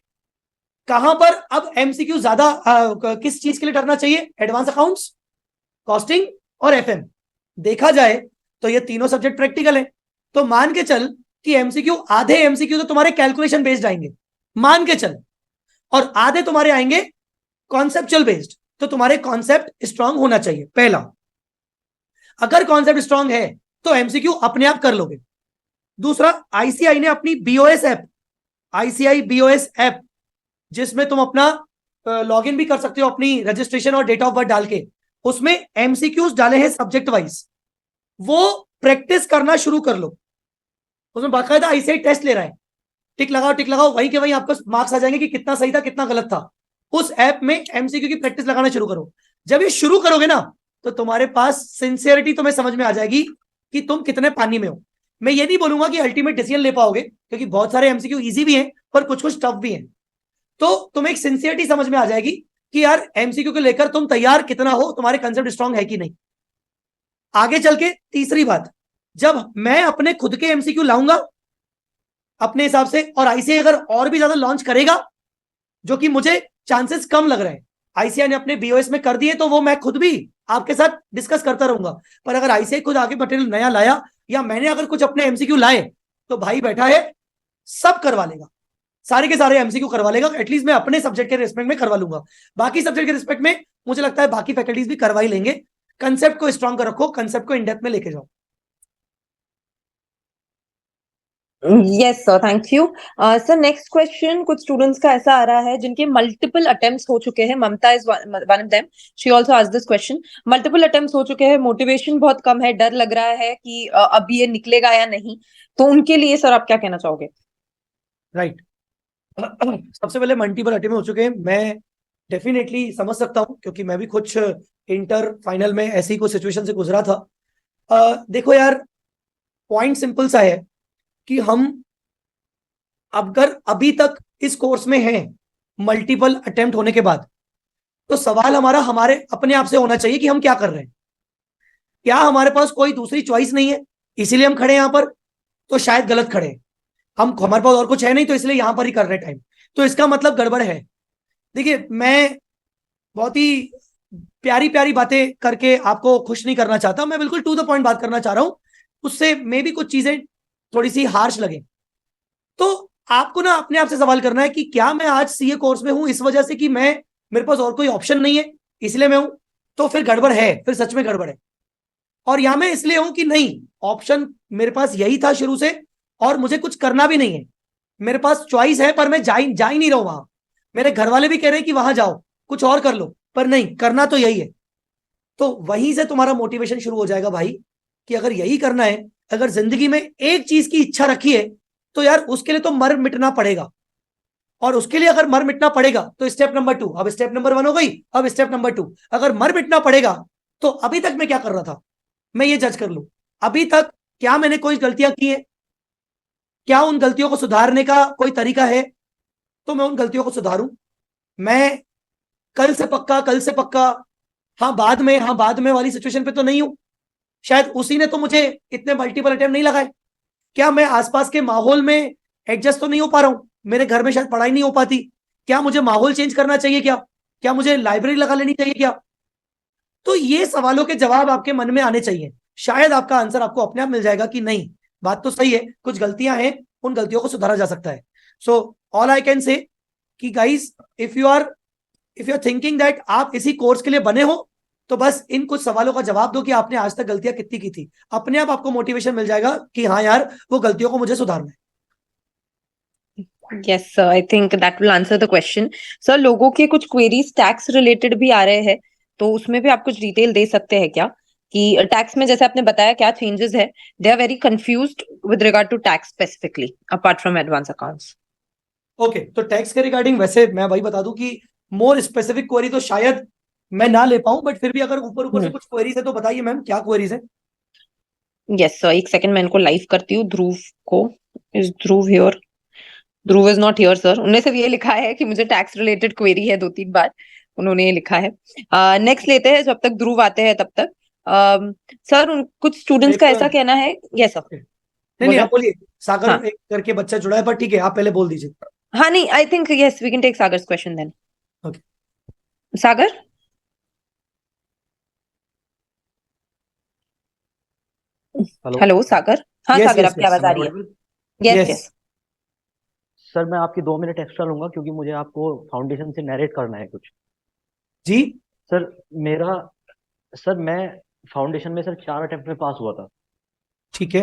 कहां पर अब एमसीक्यू ज्यादा किस चीज के लिए डरना चाहिए, एडवांस अकाउंट्स, कॉस्टिंग और एफएम। देखा जाए तो ये तीनों सब्जेक्ट प्रैक्टिकल है, तो मान के चल कि एमसीक्यू, आधे एमसीक्यू तो तुम्हारे कैलकुलेशन बेस्ड आएंगे, मान के चल, और आधे तुम्हारे आएंगे कॉन्सेप्चुअल बेस्ड। तो तुम्हारे कॉन्सेप्ट स्ट्रांग होना चाहिए पहला। अगर कॉन्सेप्ट स्ट्रांग है तो एमसीक्यू अपने आप कर लोगे। दूसरा, आईसीआई ने अपनी BOS app, ICI BOS app, जिसमें तुम अपना लॉगिन भी कर सकते हो अपनी रजिस्ट्रेशन और डेट ऑफ बर्थ डाल के, उसमें एमसीक्यूज डाले हैं सब्जेक्ट वाइज, वो प्रैक्टिस करना शुरू कर लो। उसमें बाकायदा आईसीआई टेस्ट ले रहा है, टिक लगाओ, वहीं के वहीं आपको मार्क्स आ जाएंगे कि कितना सही था कितना गलत था। उस ऐप में एमसीक्यू की प्रैक्टिस लगाना शुरू करो। जब ये शुरू करोगे ना तो तुम्हारे पास सिंसियरिटी तुम्हें समझ में आ जाएगी कि तुम कितने पानी में हो। मैं ये नहीं बोलूंगा कि अल्टीमेट डिसीजन ले पाओगे, क्योंकि बहुत सारे एमसीक्यू इजी भी हैं पर कुछ कुछ टफ भी हैं। तो तुम्हें एक सिंसियरिटी समझ में आ जाएगी कि यार एमसीक्यू को लेकर तुम तैयार कितना हो, तुम्हारे कंसेप्ट स्ट्रांग है कि नहीं। आगे चल के तीसरी बात, जब मैं अपने खुद के एमसीक्यू लाऊंगा अपने हिसाब से, और आईसीआई अगर और भी ज्यादा लॉन्च करेगा, जो कि मुझे चांसेस कम लग रहे हैं, आईसीआई ने अपने बीओएस में कर दिए, तो वो मैं खुद भी आपके साथ डिस्कस करता रहूंगा। पर अगर आईसीआई खुद आगे मटेरियल नया लाया, या मैंने अगर कुछ अपने एमसीक्यू लाए, तो भाई बैठा है सब करवा लेगा, सारे के सारे एमसीक्यू करवा लेगा। एटलीस्ट मैं अपने सब्जेक्ट के रिस्पेक्ट में करवा लूंगा, बाकी सब्जेक्ट के रिस्पेक्ट में मुझे लगता है बाकी फैकल्टीज भी करवा ही लेंगे। कंसेप्ट को स्ट्रांग रखो, कंसेप्ट को इन डेप्थ में लेके जाओ। Yes sir, thank you. Sir next question कुछ स्टूडेंट्स का ऐसा आ रहा है जिनके मल्टीपल अटेम्प्ट्स हो चुके हैं। Mamta is one of them, she also asked this question. Multiple attempts हो चुके हैं, मोटिवेशन बहुत कम है, डर लग रहा है कि अब ये निकलेगा या नहीं, तो उनके लिए सर आप क्या कहना चाहोगे? राइट, सबसे पहले मल्टीपल अटेम्प्ट हो चुके हैं, मैं डेफिनेटली समझ सकता हूं, क्योंकि मैं भी कुछ इंटर फाइनल में ऐसी कोई सिचुएशन से गुजरा था। देखो यार, पॉइंट सिंपल सा है कि हम अगर अभी तक इस कोर्स में हैं मल्टीपल अटेम्प्ट होने के बाद, तो सवाल हमारा हमारे अपने आप से होना चाहिए कि हम क्या कर रहे हैं। क्या हमारे पास कोई दूसरी चॉइस नहीं है इसीलिए हम खड़े हैं यहां पर? तो शायद गलत खड़े हैं हम, हमारे पास और कुछ है नहीं तो इसलिए यहां पर ही कर रहे हैं टाइम, तो इसका मतलब गड़बड़ है। देखिए, मैं बहुत ही प्यारी प्यारी बातें करके आपको खुश नहीं करना चाहता, मैं बिल्कुल टू द पॉइंट बात करना चाह रहा हूं, उससे मे भी कुछ चीजें थोड़ी सी हार्श लगे। तो आपको ना अपने आप से सवाल करना है कि क्या मैं आज सीए कोर्स में हूं इस वजह से कि मैं मेरे पास और कोई ऑप्शन नहीं है इसलिए मैं हूं? तो फिर गड़बड़ है, फिर सच में गड़बड़ है। और यहां मैं इसलिए हूं कि नहीं, ऑप्शन मेरे पास यही था शुरू से और मुझे कुछ करना भी नहीं है, मेरे पास चॉइस है पर मैं जा ही नहीं रहा हूं वहां। मेरे घर वाले भी कह रहे हैं कि वहां जाओ कुछ और कर लो, पर नहीं, करना तो यही है। तो वहीं से तुम्हारा मोटिवेशन शुरू हो जाएगा भाई, कि अगर यही करना है, अगर जिंदगी में एक चीज की इच्छा रखी है तो यार उसके लिए तो मर मिटना पड़ेगा। और उसके लिए अगर मर मिटना पड़ेगा तो स्टेप नंबर 2, अब स्टेप नंबर 1 हो गई, अब स्टेप नंबर 2, अगर मर मिटना पड़ेगा तो अभी तक मैं क्या कर रहा था, मैं ये जज कर लूं अभी तक क्या मैंने कोई गलतियां की है, क्या उन गलतियों को सुधारने का कोई तरीका है, तो मैं उन गलतियों को सुधारूं। मैं कल से पक्का हाँ बाद में वाली सिचुएशन पे तो नहीं हूं, शायद उसी ने तो मुझे इतने मल्टीपल अटेम्प्ट नहीं लगाए। क्या मैं आसपास के माहौल में एडजस्ट तो नहीं हो पा रहा हूं, मेरे घर में शायद पढ़ाई नहीं हो पाती, क्या मुझे माहौल चेंज करना चाहिए, क्या मुझे लाइब्रेरी लगा लेनी चाहिए क्या? तो ये सवालों के जवाब आपके मन में आने चाहिए, शायद आपका आंसर आपको अपने आप मिल जाएगा कि नहीं, बात तो सही है, कुछ गलतियां हैं, उन गलतियों को सुधारा जा सकता है। So all I can say कि guys, if you are thinking that आप इसी कोर्स के लिए बने हो, तो बस इन कुछ सवालों का जवाब दो कि आपने आज तक गलतियां कितनी की थी, अपने आप आपको मोटिवेशन मिल जाएगा कि हाँ यार वो गलतियों को मुझे सुधारना है। Yes, sir. I think that will answer the question. Sir, लोगों के कुछ queries टैक्स रिलेटेड भी आ रहे हैं, तो उसमें भी आप कुछ डिटेल दे सकते हैं क्या, कि टैक्स में जैसे आपने बताया क्या चेंजेस है? They are very confused with regard to tax specifically apart from advance accounts. Okay, तो टैक्स के रिगार्डिंग वैसे मैं वही बता दूं कि मोर स्पेसिफिक क्वेरी तो शायद मैं ना ले पाऊं, बट फिर भी अगर ऊपर ऊपर से कुछ क्वेरीज है तो बताइए मैम, क्या क्वेरीज है? यस सर, एक सेकंड मैं इनको लाइव करती हूँ। ध्रुव को, is Dhruv here? Dhruv is not here sir. उन्होंने सिर्फ ये लिखा है कि मुझे टैक्स रिलेटेड क्वेरी है, 2-3 बार उन्होंने ये लिखा है। नेक्स्ट लेते हैं, जब तक ध्रुव आते हैं तब तक। सर कुछ स्टूडेंट्स का ऐसा कहना है। यस सर, नहीं आप बोलिए। सागर हाँ। एक करके बच्चा जुड़ा है, पर ठीक है आप पहले बोल दीजिए। हाँ नहीं, I think yes we can take Sagar's question then. Okay, Sagar. Hello Sagar. हाँ Yes, सागर, yes, आपकी yes. आवाज आ रही है। Yes Yes. यस। सर मैं आपकी 2 मिनट एक्स्ट्रा लूंगा क्योंकि मुझे आपको फाउंडेशन से नरेट करना है कुछ। जी सर मैं फाउंडेशन में सर 4 अटेम्प्ट में पास हुआ था। ठीक है।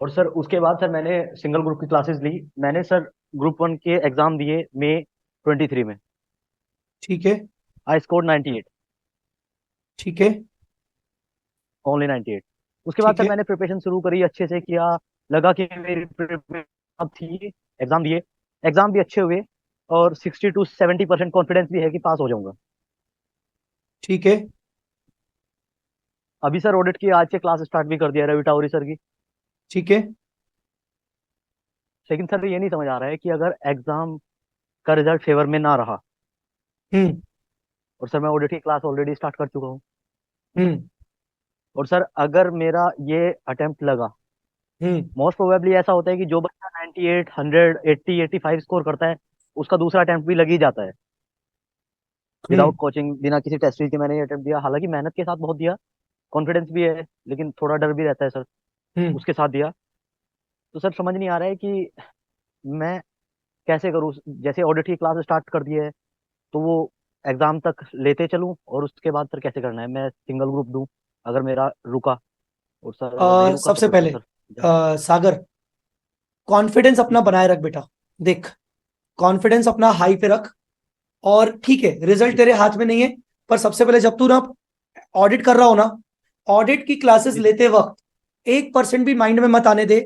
और सर उसके बाद सर मैंने सिंगल ग्रुप की क्लासेस ली। मैंने सर ग्रुप 1 के एग्जाम दिए मई 23 में। ठीक है। I score 98। ठीक है। ओनली 98। उसके बाद ठीक सर है। मैंने प्रिपरेशन शुरू करी, अच्छे से किया, लगा कि मेरी प्रिपरेशन अब थी। एग्जाम दिए, एग्जाम भी अच्छे हुए और 60 to 70% कॉन्फिडेंस भी है कि पास हो जाऊंगा। ठीक है। अभी सर ऑडिट की आज से क्लास स्टार्ट भी कर दिया रवि टावरी सर की। ठीक है। लेकिन सर ये नहीं समझ आ रहा है कि अगर एग्जाम का रिजल्ट फेवर में ना रहा, और सर मैं ऑडिट की क्लास ऑलरेडी स्टार्ट कर चुका हूँ, और सर अगर मेरा ये अटेम्प्ट लगा, मोस्ट प्रोबेबली ऐसा होता है कि जो बच्चा 98, 100, 80, 85 स्कोर करता है उसका दूसरा अटेम्प्ट भी लग ही जाता है विदाउट कोचिंग, बिना किसी टेस्ट सीरीज के। मैंने ये अटेम्प्ट दिया, हालांकि मेहनत के साथ बहुत दिया, कॉन्फिडेंस भी है, लेकिन थोड़ा डर भी रहता है सर, उसके साथ दिया। तो सर समझ नहीं आ रहा है कि मैं कैसे करूँ। जैसे ऑडिट की क्लास स्टार्ट कर दी है तो वो एग्जाम तक लेते चलूं, और उसके बाद सर कैसे करना है? मैं सिंगल ग्रुप दूं अगर मेरा रुका, और सर अगर नहीं रुका सबसे तो पहले सर सागर, कॉन्फिडेंस अपना बनाए रख बेटा। देख, कॉन्फिडेंस अपना हाई पे रख, और ठीक है रिजल्ट तेरे हाथ में नहीं है, पर सबसे पहले जब तू ना ऑडिट कर रहा हो ना, ऑडिट की क्लासेस लेते वक्त 1% भी माइंड में मत आने दे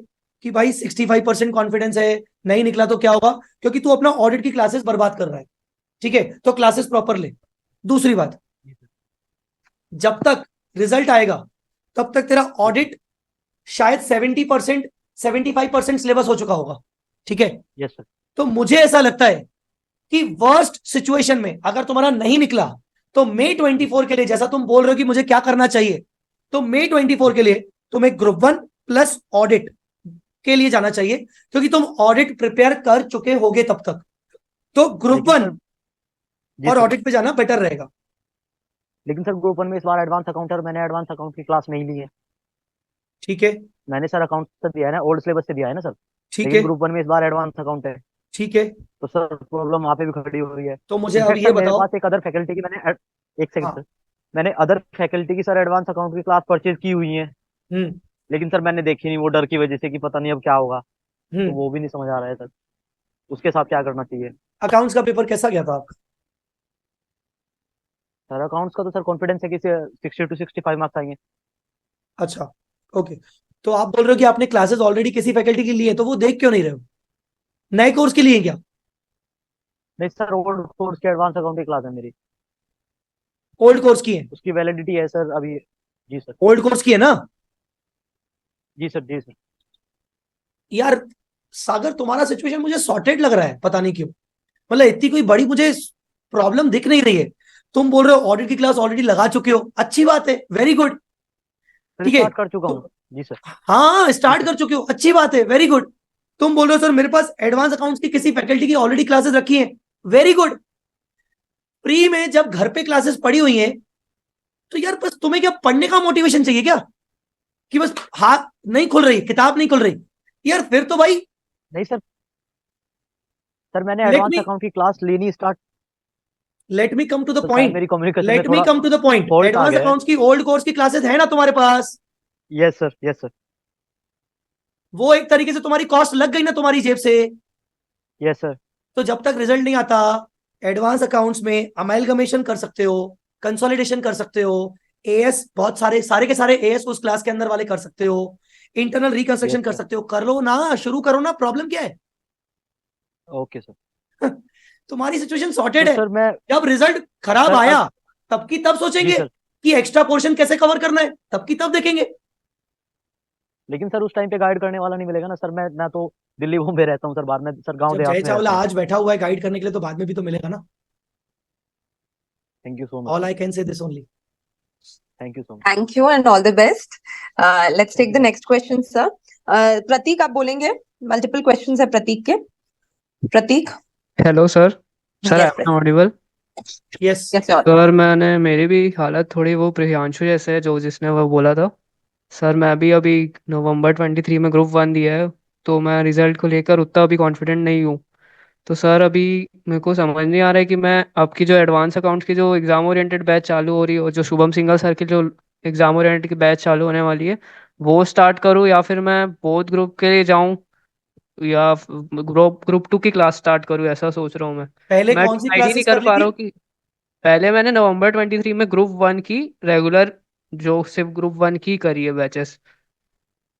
कि भाई 65% कॉन्फिडेंस है, नहीं निकला तो क्या होगा, क्योंकि तू अपना ऑडिट की क्लासेस बर्बाद कर रहा है। ठीक है, तो क्लासेस प्रॉपर ले। दूसरी बात, जब तक रिजल्ट आएगा तब तक तेरा ऑडिट शायद 70%, 75% सिलेबस हो चुका होगा। ठीक है। Yes sir. तो मुझे ऐसा लगता है कि वर्स्ट सिचुएशन में अगर तुम्हारा नहीं निकला तो मई 24 के लिए, जैसा तुम बोल रहे हो कि मुझे क्या करना चाहिए, तो मई 24 के लिए तुम्हें ग्रुप 1 प्लस ऑडिट के लिए जाना चाहिए, क्योंकि तुम ऑडिट प्रिपेयर कर चुके होगे तब तक। तो ग्रुप 1 जी और सर। ऑडिट पे जाना बेटर रहेगा। लेकिन सर ग्रुप 1 में इस बार एडवांस अकाउंट है और मैंने एडवांस अकाउंट की क्लास नहीं ली है। ठीक है, मैंने सर अकाउंट से दिया है ना, ओल्ड सिलेबस से दिया है ना सर, ठीक लेकिन है, ग्रुप 1 में इस बार एडवांस अकाउंट है, ठीक है। तो सर प्रॉब्लम वहाँ पे भी खड़ी हो रही है। तो मुझे अब इनफैक्ट ये सर मेरे बताओ। पास एक अदर फैकल्टी की एक सेकंड हाँ। सर, मैंने अदर फैकल्टी की सर एडवांस अकाउंट की क्लास परचेज की हुई है, हम्म। लेकिन सर मैंने देखी नहीं, वो डर की वजह से कि पता नहीं अब क्या होगा, तो हम्म। वो भी नहीं समझ आ रहा है सर, उसके साथ क्या करना चाहिए। अकाउंट्स का पेपर कैसा गया था आपका? सर अकाउंट्स का तो सर कॉन्फिडेंस है कि 60 to 65 मार्क्स आएंगे। अच्छा, ओके। तो आप बोल रहे हो कि आपने क्लासेस ऑलरेडी किसी फैकल्टी की ली है, तो वो देख क्यों नहीं रहे हो? नए कोर्स के लिए क्या? नहीं सर, ओल्ड कोर्स की एडवांस अकाउंट की क्लास है मेरी, ओल्ड कोर्स की है? उसकी वैलिडिटी है सर अभी। जी सर। ओल्ड कोर्स की है ना? जी सर। जी सर। यार सागर, तुम्हारा सिचुएशन मुझे सॉर्टेड लग रहा है, पता नहीं क्यों। मतलब इतनी कोई बड़ी मुझे प्रॉब्लम दिख नहीं रही है। तुम बोल रहे हो ऑडिट की क्लास ऑलरेडी लगा चुके हो, अच्छी बात है, वेरी गुड। सर ठीक है, स्टार्ट कर चुका हूँ। तो जी सर। हाँ, जी स्टार्ट सर। कर चुके हो, अच्छी बात है, वेरी गुड। तुम बोल रहे हो सर मेरे पास एडवांस अकाउंट्स की किसी फैकल्टी की ऑलरेडी क्लासेस रखी हैं, वेरी गुड। फ्री में जब घर पे क्लासेस पड़ी हुई हैं, तो यार बस तुम्हें क्या पढ़ने का मोटिवेशन चाहिए क्या? कि बस हाथ नहीं खुल रही, किताब नहीं खुल रही, यार फिर तो भाई नहीं सर, सर मैंने लेट एडवांस मी अकाउंट की क्लास लेनी start, let me come to the तो शायद पॉइंट। मेरी कम्युनिकेशन में लेट मी थोड़ा come to the point. Fault आ एडवांस गया है। अकाउंट्स की ओल्ड कोर्स की क्लासेस है ना तुम्हारे पास? Yes sir, yes sir. वो एक तरीके से तुम्हारी कॉस्ट लग गई ना तुम्हारी जेब से। Yes sir. तो जब तक रिजल्ट नहीं आता, एडवांस अकाउंट्स में अमेलगमेशन कर सकते हो, कंसोलिडेशन कर सकते हो, एएस बहुत सारे सारे के सारे एएस उस क्लास के अंदर वाले कर सकते हो, इंटरनल रिकंस्ट्रक्शन यस कर सर। सकते हो, कर लो ना, शुरू करो ना, प्रॉब्लम क्या है? Okay sir. तुम्हारी सिचुएशन तो सॉर्टेड है। सर मैं, जब रिजल्ट खराब सर आया, तब की तब जी सोचेंगे सर, कि एक्स्ट्रा पोर्शन कैसे कवर करना है, तब की तब देखेंगे। लेकिन सर उस टाइम पे गाइड करने वाला नहीं मिलेगा ना सर, मैं तो दिल्ली बॉम्बे रहता हूँ सर, बाद में सर गांव जब जय देहात में चावला रहता हूँ। आज बैठा हुआ है गाइड करने के लिए, तो बाद में भी तो मिलेगा ना। Thank you so much all sir. I can say this only. Thank you so much. Thank you and all the best. Let's thank take you the ma'am. next question, sir. Prateek आप बोलेंगे? Multiple questions है प्रतीक के. Prateek? Hello sir. Sir Yes, I am audible? Yes. yes, sir. Sir मैंने मेरी भी हालत थोड़ी वो प्रियांशु जैसे है जो जिसने वो बोला था। सर मैं भी अभी नवंबर 23 में ग्रुप 1 दिया है, तो मैं रिजल्ट को लेकर उतना अभी कॉन्फिडेंट नहीं हूँ। तो सर अभी मेरे को समझ नहीं आ रहा है कि मैं आपकी जो एडवांस अकाउंट की जो एग्जाम ओरिएंटेड बैच चालू हो रही है और जो शुभम सिंगल सर की जो एग्जाम ओरिएंटेड की बैच चालू होने वाली है, वो स्टार्ट करूँ या फिर मैं बोथ ग्रुप के लिए जाऊँ, या ग्रुप 2 की क्लास स्टार्ट करूँ, ऐसा सोच रहा हूँ मैं। पहले मैं कौन सी डिसाइड ही नहीं क्लासेस कर कर ली पा रहा थी? हूँ कि पहले मैंने नवंबर 23 में ग्रुप 1 की रेगुलर, जो सिर्फ ग्रुप 1 की करी है बैचेस,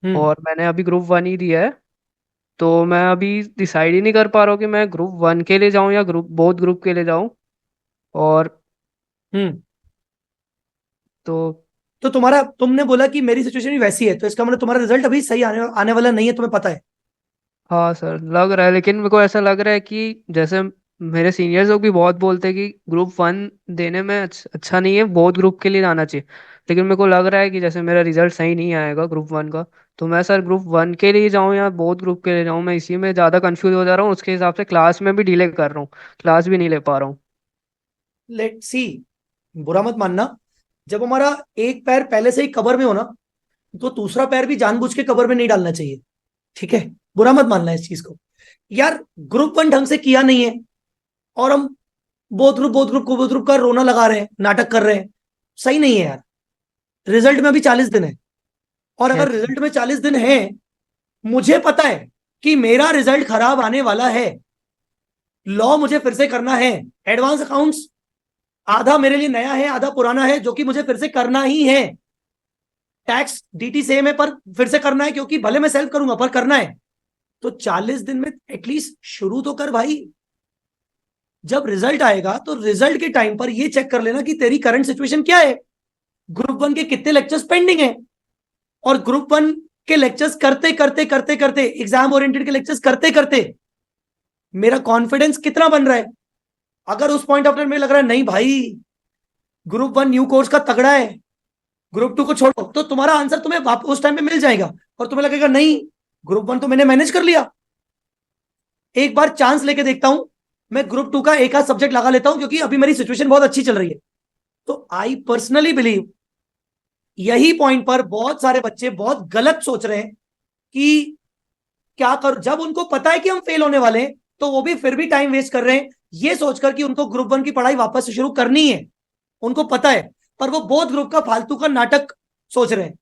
हम्म। और मैंने अभी ग्रुप 1 ही दिया है। तो मैं अभी डिसाइड ही नहीं कर पा रहा हूँ कि मैं ग्रुप 1 के लिए जाऊँ या बोथ ग्रुप के लिए जाऊँ। और हम्म। तो तो तुम्हारा, तुमने बोला कि मेरी सिचुएशन भी वैसी है, तो इसका मतलब तुम्हारा रिजल्ट अभी सही आने आने वाला नहीं है, तुम्हें पता है? हाँ सर लग रहा है, लेकिन मेरे को ऐसा लग रहा है कि जैसे मेरे सीनियर्स लोग भी बहुत बोलते हैं कि ग्रुप 1 देने में अच्छा नहीं है, बोथ ग्रुप के लिए जाना चाहिए। लेकिन मेरे को लग रहा है कि जैसे मेरा रिजल्ट सही नहीं आएगा ग्रुप 1 का, तो मैं सर ग्रुप 1 के लिए जाऊँ या बोथ ग्रुप के लिए जाऊँ, मैं इसी में ज़्यादा कंफ्यूज हो जा रहा हूँ। उसके हिसाब से क्लास में भी डिले कर रहा हूँ, क्लास भी नहीं ले पा रहा हूँ। लेट सी, बुरा मत मानना, जब हमारा एक पैर पहले से ही कवर में हो ना, तो दूसरा पैर भी जानबूझ के कवर में नहीं डालना चाहिए। ठीक है, बुरा मत मानना इस चीज को। यार ग्रुप 1 ढंग से किया नहीं है, और हम बोथ ग्रुप का रोना लगा रहे हैं, नाटक कर रहे हैं, सही नहीं है यार। रिजल्ट में अभी 40 दिन है, और अगर Yes. रिजल्ट में 40 दिन है, मुझे पता है कि मेरा रिजल्ट खराब आने वाला है, लॉ मुझे फिर से करना है, एडवांस अकाउंट्स आधा मेरे लिए नया है, आधा पुराना है, जो कि मुझे फिर से करना ही है। टैक्स डीटी सेम है, पर फिर से करना है, क्योंकि भले मैं सेल्फ करूंगा पर करना है। तो 40 दिन में एटलीस्ट शुरू तो कर भाई। जब रिजल्ट आएगा तो रिजल्ट के टाइम पर ये चेक कर लेना कि तेरी करंट सिचुएशन क्या है, ग्रुप 1 के कितने लेक्चर्स पेंडिंग है, और ग्रुप 1 के लेक्चर्स करते करते करते करते, एग्जाम ओरिएंटेड के लेक्चर्स करते करते मेरा कॉन्फिडेंस कितना बन रहा है। अगर उस पॉइंट ऑफ टाइम में लग रहा है नहीं भाई, ग्रुप 1 न्यू कोर्स का तगड़ा है, ग्रुप 2 को छोड़ो, तो तुम्हारा आंसर तुम्हें उस टाइम पे मिल जाएगा, और तुम्हें लगेगा नहीं, ग्रुप 1 तो मैंने मैनेज कर लिया, एक बार चांस लेके देखता हूं, मैं ग्रुप 2 का एक आध सब्जेक्ट लगा लेता हूं क्योंकि अभी मेरी सिचुएशन बहुत अच्छी चल रही है। तो आई पर्सनली बिलीव यही पॉइंट पर बहुत सारे बच्चे बहुत गलत सोच रहे हैं कि क्या कर, जब उनको पता है कि हम फेल होने वाले हैं तो वो भी फिर भी टाइम वेस्ट कर रहे हैं ये सोचकर कि उनको ग्रुप 1 की पढ़ाई वापस से शुरू करनी है। उनको पता है, पर वो बोथ ग्रुप का फालतू का नाटक सोच रहे हैं।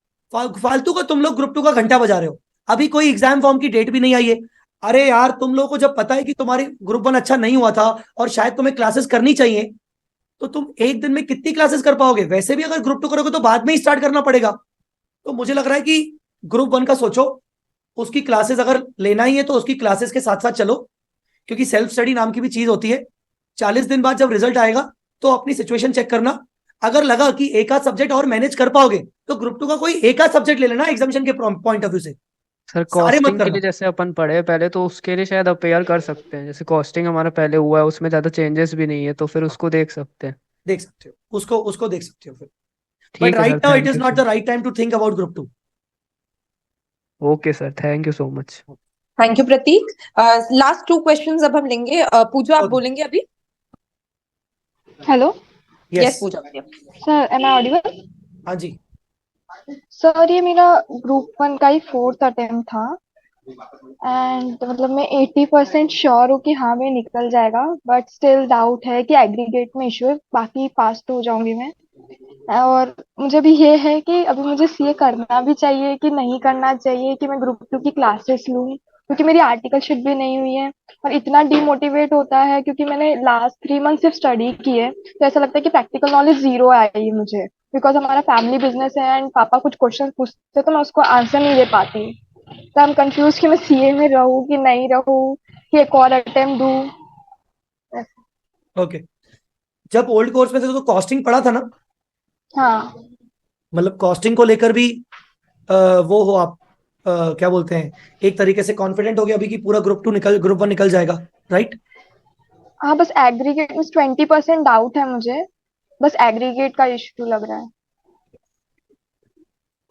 फालतू का तुम लोग ग्रुप 2 का घंटा बजा रहे हो। अभी कोई एग्जाम फॉर्म की डेट भी नहीं आई है। अरे यार, तुम लोगों को जब पता है कि तुम्हारी ग्रुप 1 अच्छा नहीं हुआ था और शायद तुम्हें क्लासेस करनी चाहिए, तो तुम एक दिन में कितनी क्लासेस कर पाओगे? वैसे भी अगर ग्रुप 2 करोगे तो बाद में ही स्टार्ट करना पड़ेगा। तो मुझे लग रहा है कि ग्रुप 1 का सोचो, उसकी क्लासेस अगर लेना ही है तो उसकी क्लासेस के साथ साथ चलो, क्योंकि सेल्फ स्टडी नाम की भी चीज होती है। 40 दिन बाद जब रिजल्ट आएगा तो अपनी सिचुएशन चेक करना। अगर लगा कि एक आध सब्जेक्ट और मैनेज कर पाओगे तो ग्रुप 2 का कोई एक आध सब्जेक्ट ले लेना एग्जामिनेशन के पॉइंट ऑफ व्यू से। सर सारे मत कॉस्टिंग के करना। लिए जैसे अपन पढ़े पहले, तो उसके लिए शायद अपेयर कर सकते हैं। जैसे कॉस्टिंग हमारा पहले हुआ है, उसमें ज्यादा चेंजेस भी नहीं है, तो फिर उसको देख सकते हैं। देख सकते हो, उसको उसको देख सकते हो फिर। बट ठीक है sir, right now it thank is you not the sir. Right time to think about group 2। Okay sir, thank you so much. Thank you Prateek. Last 2 questions अब हम लेंगे। पूजा, आप Okay. बोलेंगे अभी? Hello yes yes. Pooja. Sir, am I audible? हाँ जी। सर, ये मेरा ग्रुप 1 का ही 4th अटेम्प्ट था एंड मतलब मैं 80% श्योर हूँ कि हाँ मैं निकल जाएगा, बट स्टिल डाउट है कि एग्रीगेट में इशू है, बाकी पास तो हो जाऊंगी मैं। और मुझे भी ये है कि अभी मुझे सीए करना भी चाहिए कि नहीं करना चाहिए, कि मैं ग्रुप 2 की क्लासेस लूँ, क्योंकि मेरी आर्टिकलशिप भी नहीं हुई है। और इतना डिमोटिवेट होता है क्योंकि मैंने लास्ट 3 मंथ सिर्फ स्टडी की है, तो ऐसा लगता है कि प्रैक्टिकल नॉलेज जीरो आई है मुझे, बिकॉज हमारा फैमिली बिजनेस है एंड पापा कुछ क्वेश्चन पूछते तो मैं उसको आंसर नहीं दे पाती। तो आई एम कंफ्यूज कि मैं सीए में रहूँ कि नहीं रहूँ, कि एक और अटेम्प्ट दूँ। ओके। जब ओल्ड कोर्स में थे तो कॉस्टिंग पढ़ा था ना? हाँ। मतलब कॉस्टिंग को लेकर भी वो हो आप, क्या बोलते हैं, एक तरीके से कॉन्फिडेंट हो गया अभी कि पूरा ग्रुप 1 निकल जाएगा, राइट? हाँ, बस एग्रीगेट में 20% डाउट है मुझे, बस एग्रीगेट का इश्यू लग रहा है।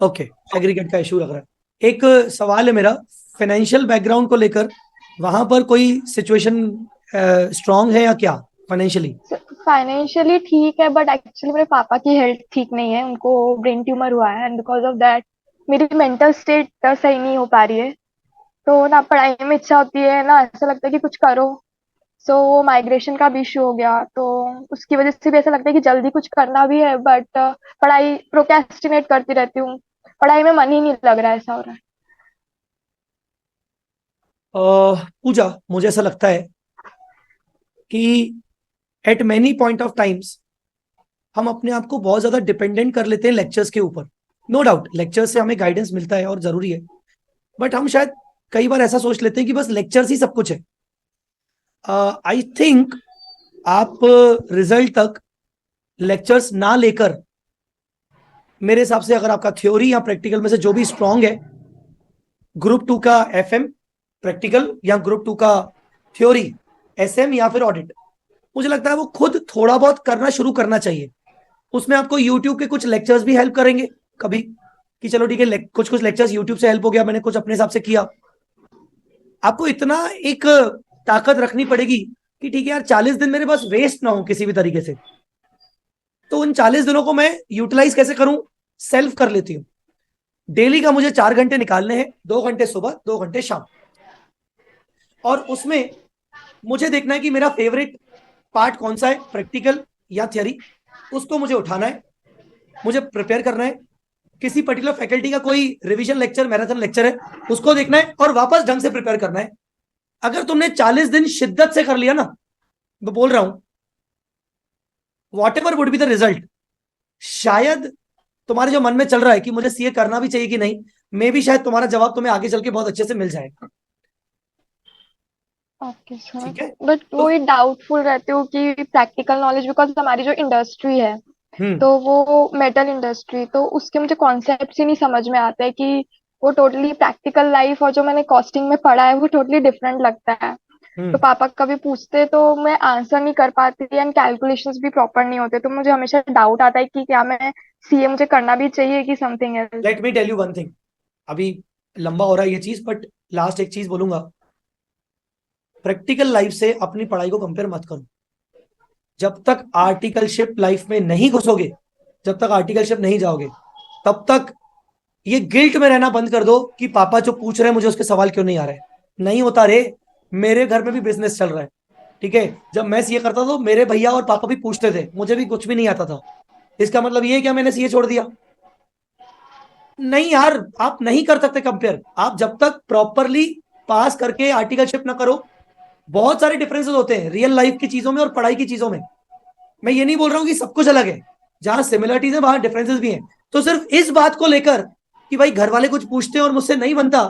ओके, एग्रीगेट का इशू लग रहा है। एक सवाल है मेरा फाइनेंशियल बैकग्राउंड को लेकर, वहां पर कोई सिचुएशन स्ट्रांग है या क्या फाइनेंशियली? फाइनेंशियली ठीक है, बट एक्चुअली मेरे पापा की हेल्थ ठीक नहीं है, उनको ब्रेन ट्यूमर हुआ है एंड बिकॉज ऑफ दैट मेरी मेंटल स्टेट सही नहीं हो पा रही है। तो ना पढ़ाई में इच्छा होती है, ना ऐसा लगता है कि कुछ करो। सो माइग्रेशन का भी इशू हो गया, तो उसकी वजह से भी ऐसा लगता है कि जल्दी कुछ करना भी है, बट पढ़ाई प्रोक्रेस्टिनेट करती रहती हूँ, पढ़ाई में मन ही नहीं लग रहा है, ऐसा हो रहा है। पूजा, मुझे ऐसा लगता है कि eight many point of times हम अपने आप को बहुत ज्यादा डिपेंडेंट कर लेते हैं लेक्चर्स के ऊपर। नो डाउट लेक्चर्स से हमें गाइडेंस मिलता है और जरूरी है, बट हम शायद कई बार ऐसा सोच लेते हैं कि बस लेक्चर्स ही सब कुछ है। आई थिंक आप रिजल्ट तक लेक्चर्स ना लेकर, मेरे हिसाब से अगर आपका थ्योरी या प्रैक्टिकल में से जो भी स्ट्रांग है, ग्रुप 2 का एफएम प्रैक्टिकल या ग्रुप 2 का थ्योरी एसएम या फिर ऑडिट, मुझे लगता है वो खुद थोड़ा बहुत करना शुरू करना चाहिए। उसमें आपको यूट्यूब के कुछ लेक्चर्स भी हेल्प करेंगे कभी, कि चलो ठीक है कुछ कुछ लेक्चर्स यूट्यूब से हेल्प हो गया, मैंने कुछ अपने हिसाब से किया। आपको इतना एक ताकत रखनी पड़ेगी कि ठीक है यार, 40 दिन मेरे पास वेस्ट ना हो किसी भी तरीके से। तो उन 40 दिनों को मैं यूटिलाइज कैसे करूं? सेल्फ कर लेती हूं। डेली का मुझे 4 घंटे निकालने हैं, 2 घंटे सुबह, 2 घंटे शाम। और उसमें मुझे देखना है कि मेरा फेवरेट पार्ट कौन सा है, प्रैक्टिकल या थियरी, उसको मुझे उठाना है, मुझे प्रिपेयर करना है। किसी पर्टिकुलर फैकल्टी का कोई रिवीजन लेक्चर, मैराथन लेक्चर है, उसको देखना है और वापस ढंग से प्रिपेयर करना है। अगर तुमने 40 दिन शिद्दत से कर लिया ना, मैं बोल रहा हूं, what ever would be the result, शायद तुम्हारे जो मन में चल रहा है कि मुझे सीए करना भी चाहिए कि नहीं, मे भी शायद तुम्हारा जवाब तुम्हें आगे चल के बहुत अच्छे से मिल जाएगा। ओके सर, ठीक है? बट तो वही डाउटफुल रहती हूँ कि प्रैक्टिकल नॉलेज, बिकॉज हमारी जो इंडस्ट्री है तो वो मेटल इंडस्ट्री, तो उसके मुझे कॉन्सेप्ट ही नहीं समझ में आता है कि वो टोटली प्रैक्टिकल लाइफ और जो मैंने कॉस्टिंग में पढ़ा है वो टोटली डिफरेंट लगता है। तो पापा कभी पूछते तो मैं आंसर नहीं कर पाती एंड कैलकुलेशंस भी प्रॉपर नहीं होते, तो मुझे हमेशा डाउट आता है कि क्या मैं सीए मुझे करना भी चाहिए कि something else. Let me tell you one thing, अभी लंबा हो रहा है ये चीज, बट लास्ट एक चीज बोलूंगा। प्रैक्टिकल लाइफ से अपनी पढ़ाई को कंपेयर मत करो। जब तक आर्टिकलशिप लाइफ में नहीं घुसोगे, जब तक आर्टिकलशिप नहीं जाओगे, तब तक ये गिल्ट में रहना बंद कर दो कि पापा जो पूछ रहे हैं मुझे उसके सवाल क्यों नहीं आ रहे। नहीं होता रे, मेरे घर में भी बिजनेस चल रहा है, ठीक है। जब मैं सीए करता था तो मेरे भैया और पापा भी पूछते थे, मुझे भी कुछ भी नहीं आता था। इसका मतलब ये क्या मैंने सीए छोड़ दिया? नहीं यार, आप नहीं कर सकते कंपेयर। आप जब तक प्रॉपरली पास करके आर्टिकलशिप ना करो, बहुत सारे डिफरेंसेस होते हैं रियल लाइफ की चीजों में और पढ़ाई की चीजों में। मैं ये नहीं बोल रहा हूं कि सब कुछ अलग है, जहां सिमिलरिटीज है वहां डिफरेंसेस भी हैं। तो सिर्फ इस बात को लेकर कि भाई घर वाले कुछ पूछते हैं और मुझसे नहीं बनता,